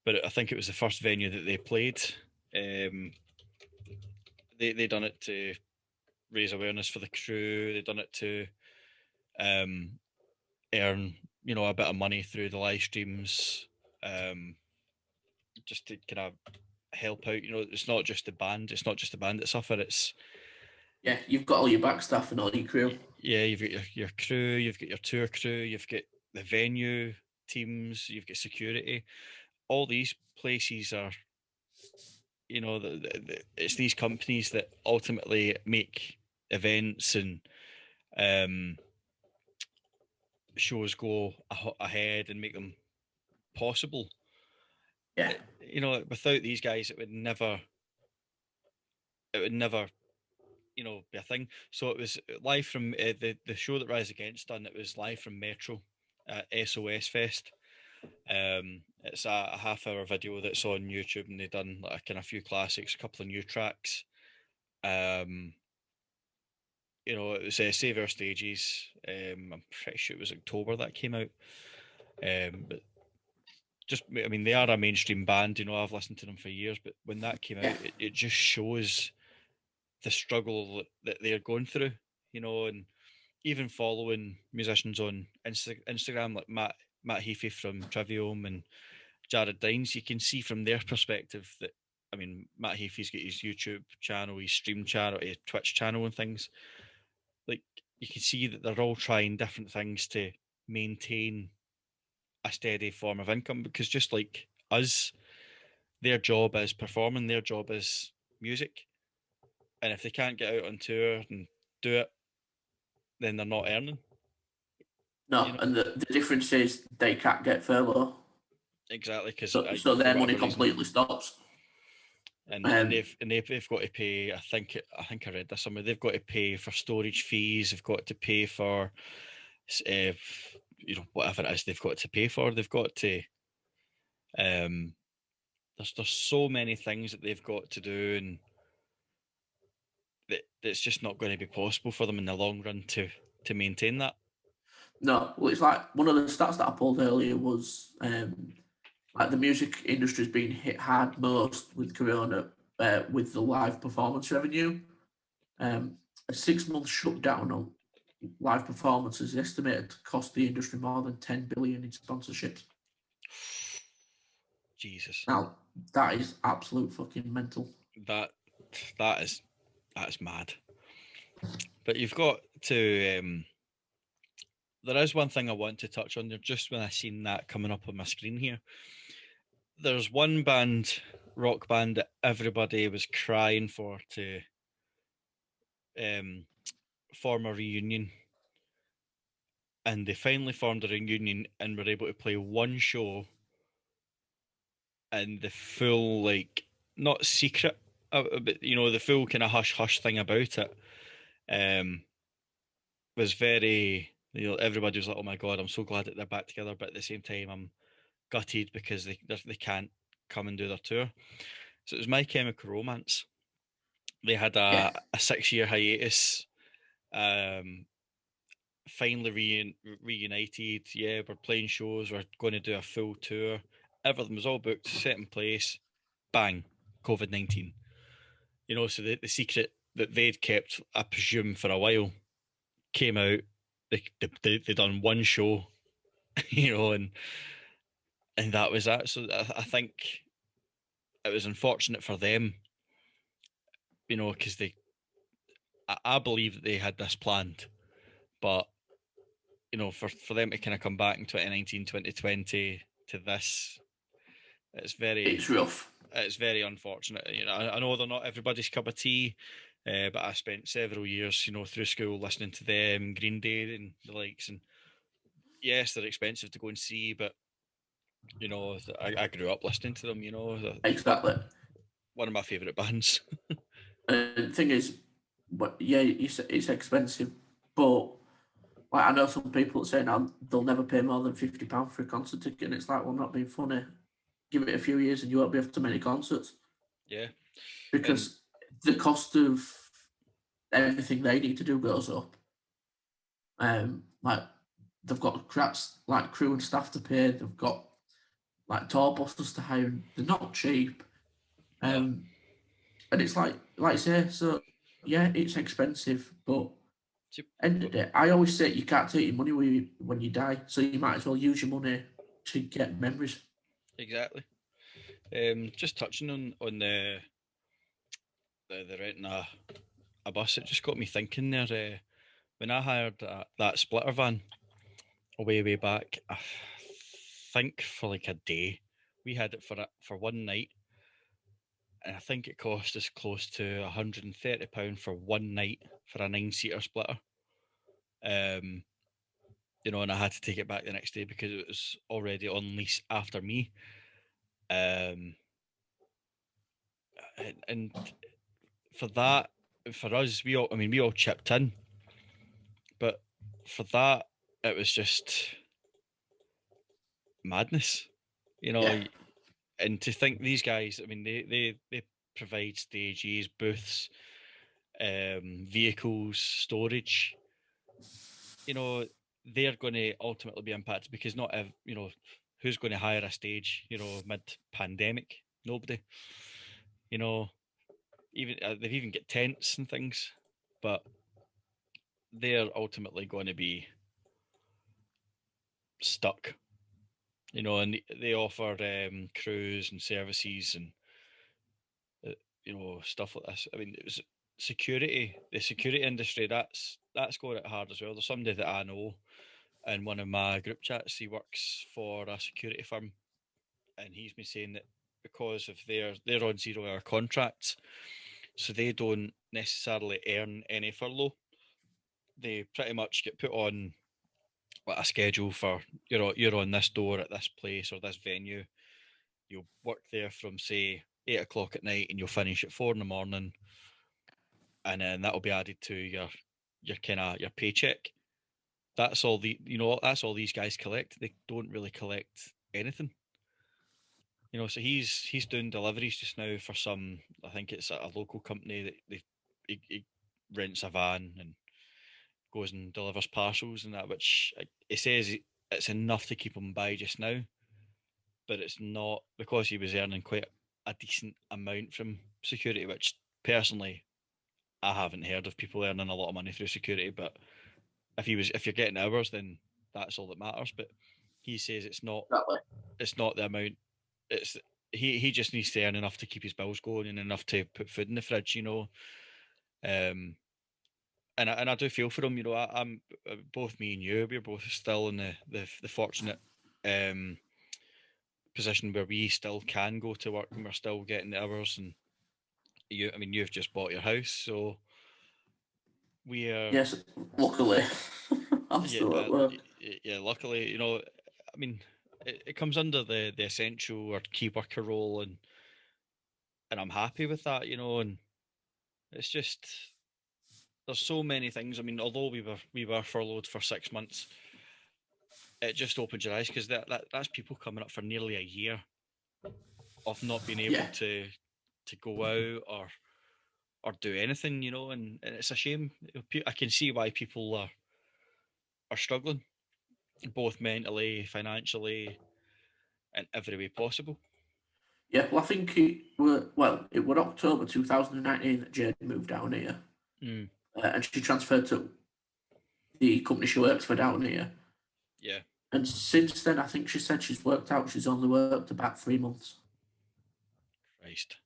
but I think it was the first venue that they played. They done it to raise awareness for the crew. They done it to earn, you know, a bit of money through the live streams, just to kind of help out. You know, it's not just the band. It's not just the band that suffer. It's you've got all your back staff and all your crew. Yeah, you've got your crew. You've got your tour crew. You've got the venue teams. You've got security. All these places are, you know, it's these companies that ultimately make events and shows go ahead and make them possible. Yeah. You know, without these guys, it would never, you know, be a thing. So it was live from the show that Rise Against done. It was live from Metro at SOS Fest. It's a half-hour video that's on YouTube, and they've done like a few classics, a couple of new tracks. You know, it was Save Our Stages. I'm pretty sure it was October that came out. But just, I mean, they are a mainstream band. You know, I've listened to them for years, but when that came out, it just shows the struggle that they're going through. You know, and even following musicians on Instagram like Matt Heafy from Trivium and Jared Dines, you can see from their perspective that, I mean, Matt Heafy's got his YouTube channel, his stream channel, his Twitch channel and things. Like, you can see that they're all trying different things to maintain a steady form of income, because just like us, their job is performing, their job is music. And if they can't get out on tour and do it, then they're not earning. No, you know? And the difference is they can't get furlough. Exactly, because so their money completely stops. And they've got to pay. I think I read this somewhere. They've got to pay for storage fees. They've got to pay for, you know, whatever it is they've got to pay for. They've got to. There's so many things that they've got to do, and that's just not going to be possible for them in the long run to maintain that. No, well, it's like one of the stats that I pulled earlier was like the music industry's been hit hard most with Corona, with the live performance revenue. A 6-month shutdown on live performances is estimated to cost the industry more than 10 billion in sponsorships. Jesus. Now that is absolute fucking mental. That is mad. But you've got to. There is one thing I want to touch on there. Just when I seen that coming up on my screen here, there's one band, rock band, that everybody was crying for to form a reunion, and they finally formed a reunion and were able to play one show in the full, like, not secret, but the full kind of hush hush thing about it was very, everybody was like, oh my god, I'm so glad that they're back together, but at the same time I'm gutted because they can't come and do their tour. So it was My Chemical Romance. They had a 6-year hiatus. Finally reunited. Yeah, we're playing shows. We're going to do a full tour. Everything was all booked, set in place. Bang, COVID-19. So the secret that they'd kept, I presume, for a while, came out. They done one show, and that was that. So I think it was unfortunate for them, because I believe that they had this planned, but for them to kind of come back in 2019, 2020 to this, It's rough. It's very unfortunate. I know they're not everybody's cup of tea, but I spent several years, through school listening to them, Green Day and the likes, and yes, they're expensive to go and see, but I grew up listening to them. Exactly. One of my favourite bands. The thing is, but yeah, it's expensive, but like I know some people that say now they'll never pay more than £50 for a concert ticket, and it's like, well, not being funny. Give it a few years, and you won't be able to many concerts. Yeah, because the cost of everything they need to do goes up. Like they've got crats like crew and staff to pay. They've got like tour buses to hire. They're not cheap. no. And it's like I say, so yeah, it's expensive, but end of the day, I always say you can't take your money with you when you die, so you might as well use your money to get memories. Exactly. Just touching on the renting a bus, it just got me thinking there. When I hired that splitter van way back, I think for like a day, we had it for one night, and I think it cost us close to £130 for one night for a 9-seater splitter. And I had to take it back the next day because it was already on lease after me. And for that, for us, we all chipped in, but for that, it was just madness, Yeah, and to think these guys, they provide stages, booths, vehicles, storage. They're going to ultimately be impacted because not who's going to hire a stage, mid pandemic? Nobody. Even they've even got tents and things, but they're ultimately going to be stuck. And they offer crews and services and stuff like this. It was the security industry. That's going it hard as well. There's somebody that I know in one of my group chats. He works for a security firm, and he's been saying that because of they're on 0-hour contracts, so they don't necessarily earn any furlough. They pretty much get put on like a schedule for you're on this door at this place or this venue. You'll work there from say 8 o'clock at night, and you'll finish at 4 in the morning, and then that'll be added to your kind of your paycheck. That's all these guys collect. They don't really collect anything. So he's doing deliveries just now for some. I think it's a local company that he rents a van and goes and delivers parcels and that. Which he says it's enough to keep him by just now, but it's not because he was earning quite a decent amount from security. Which personally, I haven't heard of people earning a lot of money through security. But if you're getting hours, then that's all that matters. But he says it's not. exactly. It's not the amount. It's he just needs to earn enough to keep his bills going and enough to put food in the fridge. And I do feel for him. I'm both me and you. We're both still in the fortunate position where we still can go to work and we're still getting the hours. And you've just bought your house, so we are. Yes, luckily, I'm Yeah, still at work. yeah. Luckily, it comes under the essential or key worker role, and I'm happy with that, and it's just there's so many things. I mean, although we were furloughed for 6 months, it just opens your eyes because that's people coming up for nearly a year of not being able Yeah. to go out or do anything, and it's a shame. I can see why people are struggling, both mentally, financially, in every way possible. Yeah, well, I think it was October 2019 that Jade moved down here, and she transferred to the company she works for down here. Yeah. And since then, I think she said she's worked out. She's only worked about 3 months Christ.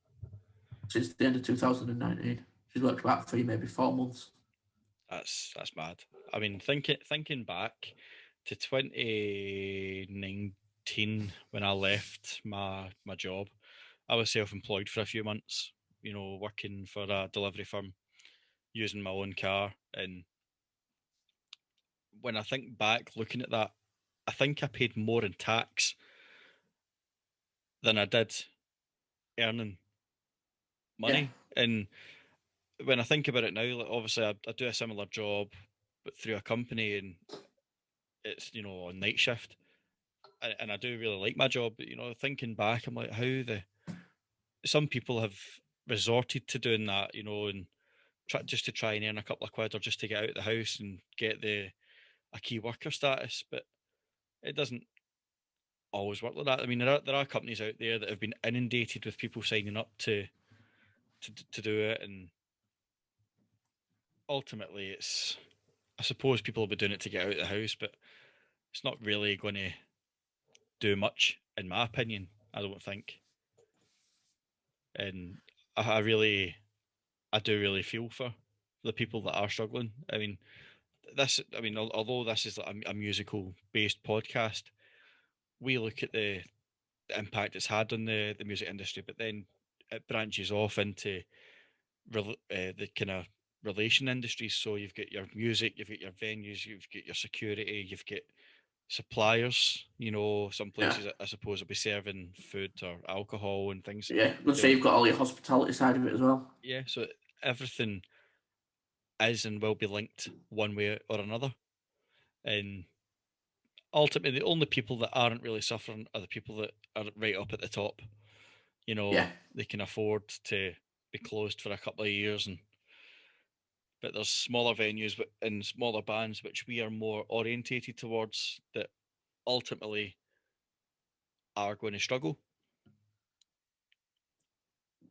since the end of 2019. She's worked about 3, maybe 4 months. That's mad. I mean, thinking back to 2019 when I left my job, I was self-employed for a few months. Working for a delivery firm, using my own car. And when I think back, looking at that, I think I paid more in tax than I did earning money. Yeah. And when I think about it now, like obviously I do a similar job, but through a company, and it's on night shift, and I do really like my job. But thinking back, I'm like, how some people have resorted to doing that, and just to try and earn a couple of quid or just to get out of the house and get a key worker status, but it doesn't always work like that. I mean, there are companies out there that have been inundated with people signing up to do it, and ultimately, I suppose people will be doing it to get out of the house, but it's not really going to do much, in my opinion. I don't think, and I do really feel for the people that are struggling. I mean, although this is like a musical based podcast, we look at the impact it's had on the music industry, but then it branches off into the kind of relation industries. So you've got your music, you've got your venues, you've got your security, you've got suppliers. Some Yeah. places I suppose will be serving food or alcohol and things. Yeah. Let's say you've got all your hospitality side of it as well. Yeah, so everything is and will be linked one way or another. And ultimately, the only people that aren't really suffering are the people that are right up at the top. Yeah. They can afford to be closed for a couple of years, but there's smaller venues and smaller bands which we are more orientated towards that ultimately are going to struggle.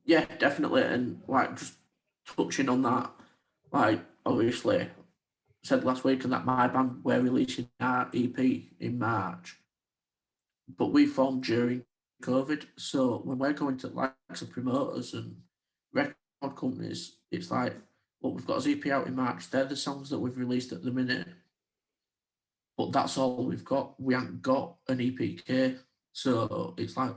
Yeah, definitely. And like just touching on that, like obviously said last week and that my band were releasing our EP in March, but we formed during COVID. So when we're going to likes of promoters and record companies, it's like, well, we've got a EP out in March. They're the songs that we've released at the minute, but that's all we've got. We haven't got an EPK, so it's like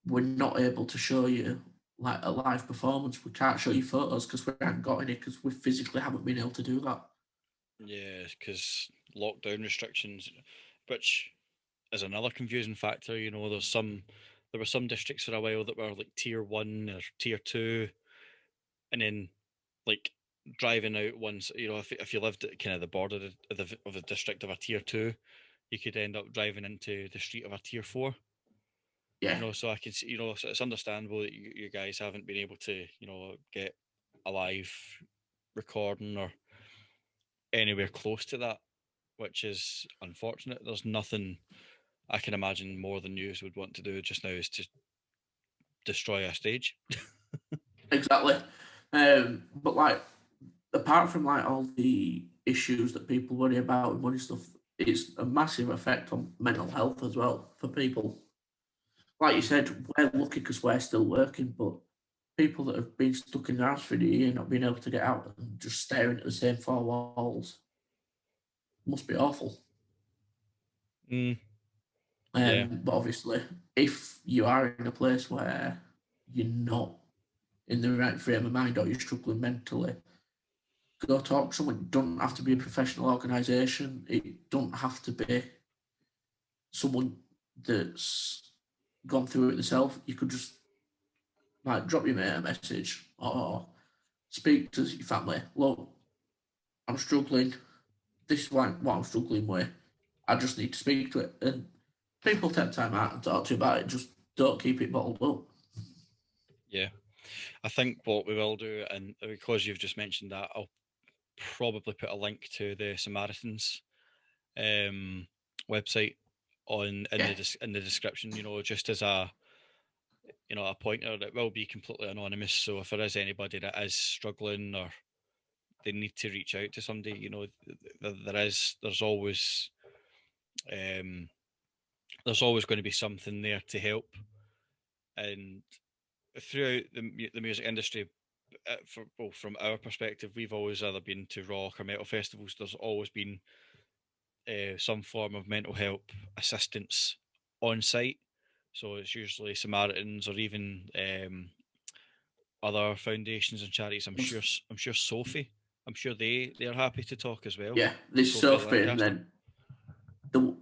we're not able to show you like a live performance. We can't show you photos because we haven't got any because we physically haven't been able to do that. Yeah, because lockdown restrictions, which is another confusing factor. There were some districts for a while that were like tier 1 or tier 2, and then like driving out ones. If you lived at kind of the border of the district of a tier 2, you could end up driving into the street of a tier 4. Yeah, So I can see, so it's understandable that you guys haven't been able to, get a live recording or anywhere close to that, which is unfortunate. There's nothing I can imagine more than news would want to do just now is to destroy a stage. exactly. But like, apart from like all the issues that people worry about and money stuff, it's a massive effect on mental health as well for people. Like you said, we're lucky because we're still working, but people that have been stuck in their house for a year, not being able to get out and just staring at the same four walls, must be awful. Mm, yeah, But obviously, if you are in a place where you're not in the right frame of mind or you're struggling mentally, go talk to someone. It don't have to be a professional organisation. It don't have to be someone that's gone through it themselves. You could just like drop your mate a message or speak to your family. Look, I'm struggling. This is what I'm struggling with. I just need to speak to it. And people take time out and talk to you about it. Just don't keep it bottled up. Yeah. I think what we will do, and because you've just mentioned that, I'll probably put a link to the Samaritans website in the description, just as a a pointer. That will be completely anonymous, so if there is anybody that is struggling or they need to reach out to somebody, there's always going to be something there to help. And throughout the music industry, from our perspective, we've always either been to rock or metal festivals. There's always been some form of mental help assistance on site. So it's usually Samaritans or even other foundations and charities. I'm sure Sophie. I'm sure they're happy to talk as well. Yeah, there's Sophie, and then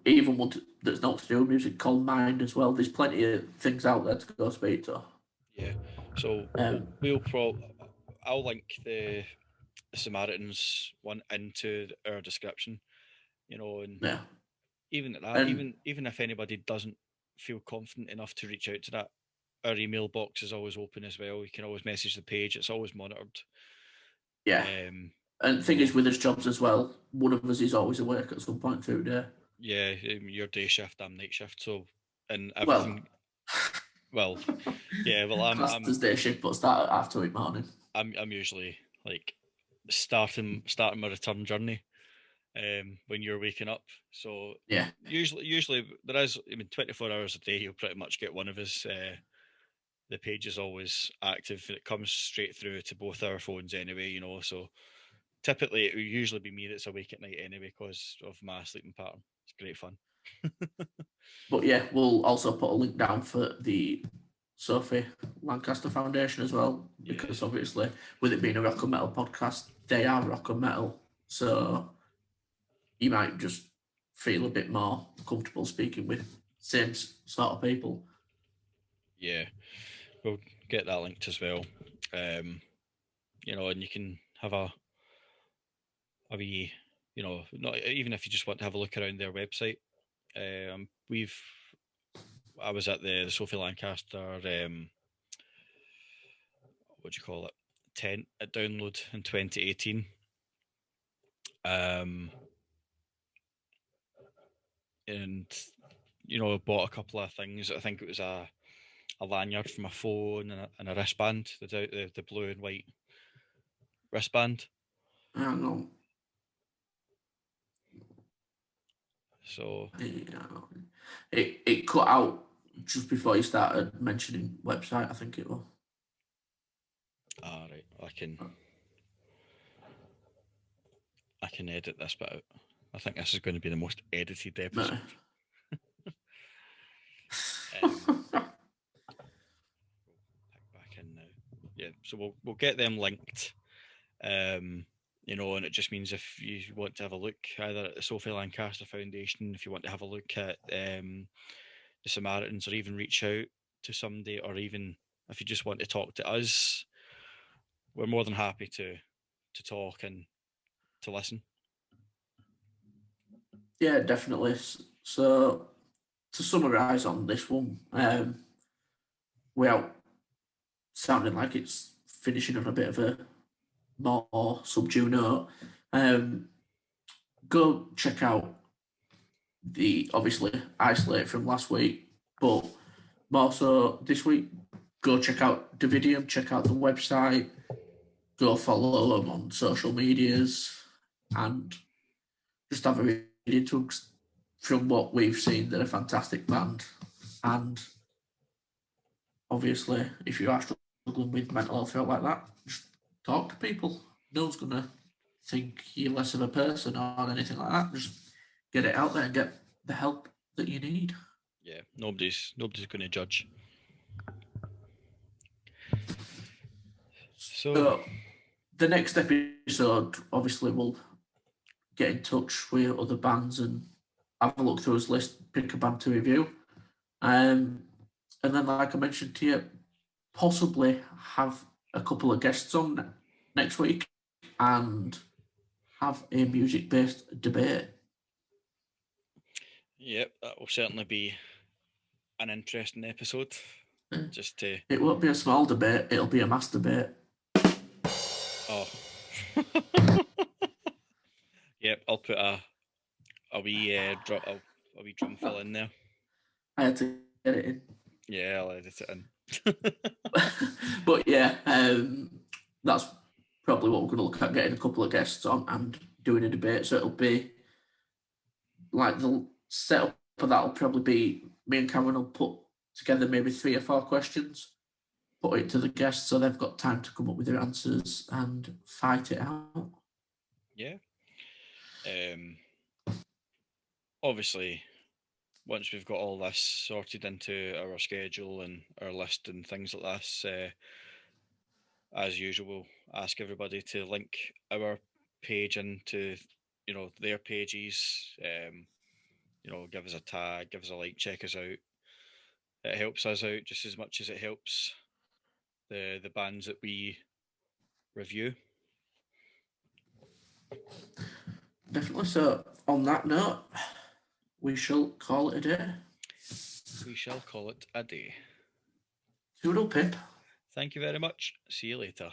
even one that's not to do with music called Mind as well. There's plenty of things out there to go speak to. Yeah, so I'll link the Samaritans one into our description, and even at that, even if anybody doesn't feel confident enough to reach out to that, our email box is always open as well. You can always message the page; it's always monitored. Yeah, and the thing is, with us jobs as well, one of us is always at work at some point through the day. Yeah, your day shift, I'm night shift, so and everything. Well, yeah, well, I'm day shift, but start at 2:30 in the morning. I'm usually like starting my return journey when you're waking up. So yeah, usually there is, 24 hours a day, you'll pretty much get one of us. The page is always active and it comes straight through to both our phones anyway, so typically it will usually be me that's awake at night anyway because of my sleeping pattern. It's great fun. But yeah, we'll also put a link down for the Sophie Lancaster Foundation as well, because obviously with it being a rock and metal podcast, they are rock and metal, so you might just feel a bit more comfortable speaking with same sort of people. Yeah, we'll get that linked as well. And you can have a wee, not even if you just want to have a look around their website. I was at the Sophie Lancaster, what do you call it, tent at Download in 2018. And I bought a couple of things. I think it was a lanyard for my phone and a wristband, the blue and white wristband. Hang on. So it cut out just before you started mentioning website, I think it was. All right, I can edit this bit out. I think this is going to be the most edited episode. Pick back in now. Yeah, so we'll get them linked. And it just means if you want to have a look either at the Sophie Lancaster Foundation, if you want to have a look at the Samaritans, or even reach out to somebody, or even if you just want to talk to us, we're more than happy to talk and to listen. Yeah, definitely. So to summarise on this one, well, sounding like it's finishing on a bit of a more subdued note. Go check out the, obviously, Isolate from last week, but more so this week, go check out Dividium, check out the website, go follow them on social medias, and just have a read into them. From what we've seen, they're a fantastic band. And obviously, if you are struggling with mental health or like that, just talk to people. No one's going to think you're less of a person or anything like that. Just get it out there and get the help that you need. Yeah, nobody's going to judge. So the next episode, obviously, we'll get in touch with other bands and have a look through his list, pick a band to review. And then, like I mentioned to you, possibly have a couple of guests on next week and have a music-based debate. Yep, that will certainly be an interesting episode. Just to... It won't be a small debate, it'll be a mass debate. Oh. Yep, I'll put a wee drum fill in there. I had to get it in. Yeah, I'll edit it in. But yeah, that's probably what we're going to look at, getting a couple of guests on and doing a debate. So it'll be like the setup for that will probably be me and Cameron will put together maybe 3 or 4 questions, put it to the guests so they've got time to come up with their answers and fight it out. Yeah. Obviously, once we've got all this sorted into our schedule and our list and things like this, as usual, we'll ask everybody to link our page into, their pages. Give us a tag, give us a like, check us out. It helps us out just as much as it helps the bands that we review. Definitely. So on that note, we shall call it a day. We shall call it a day. Toodle pip. Thank you very much. See you later.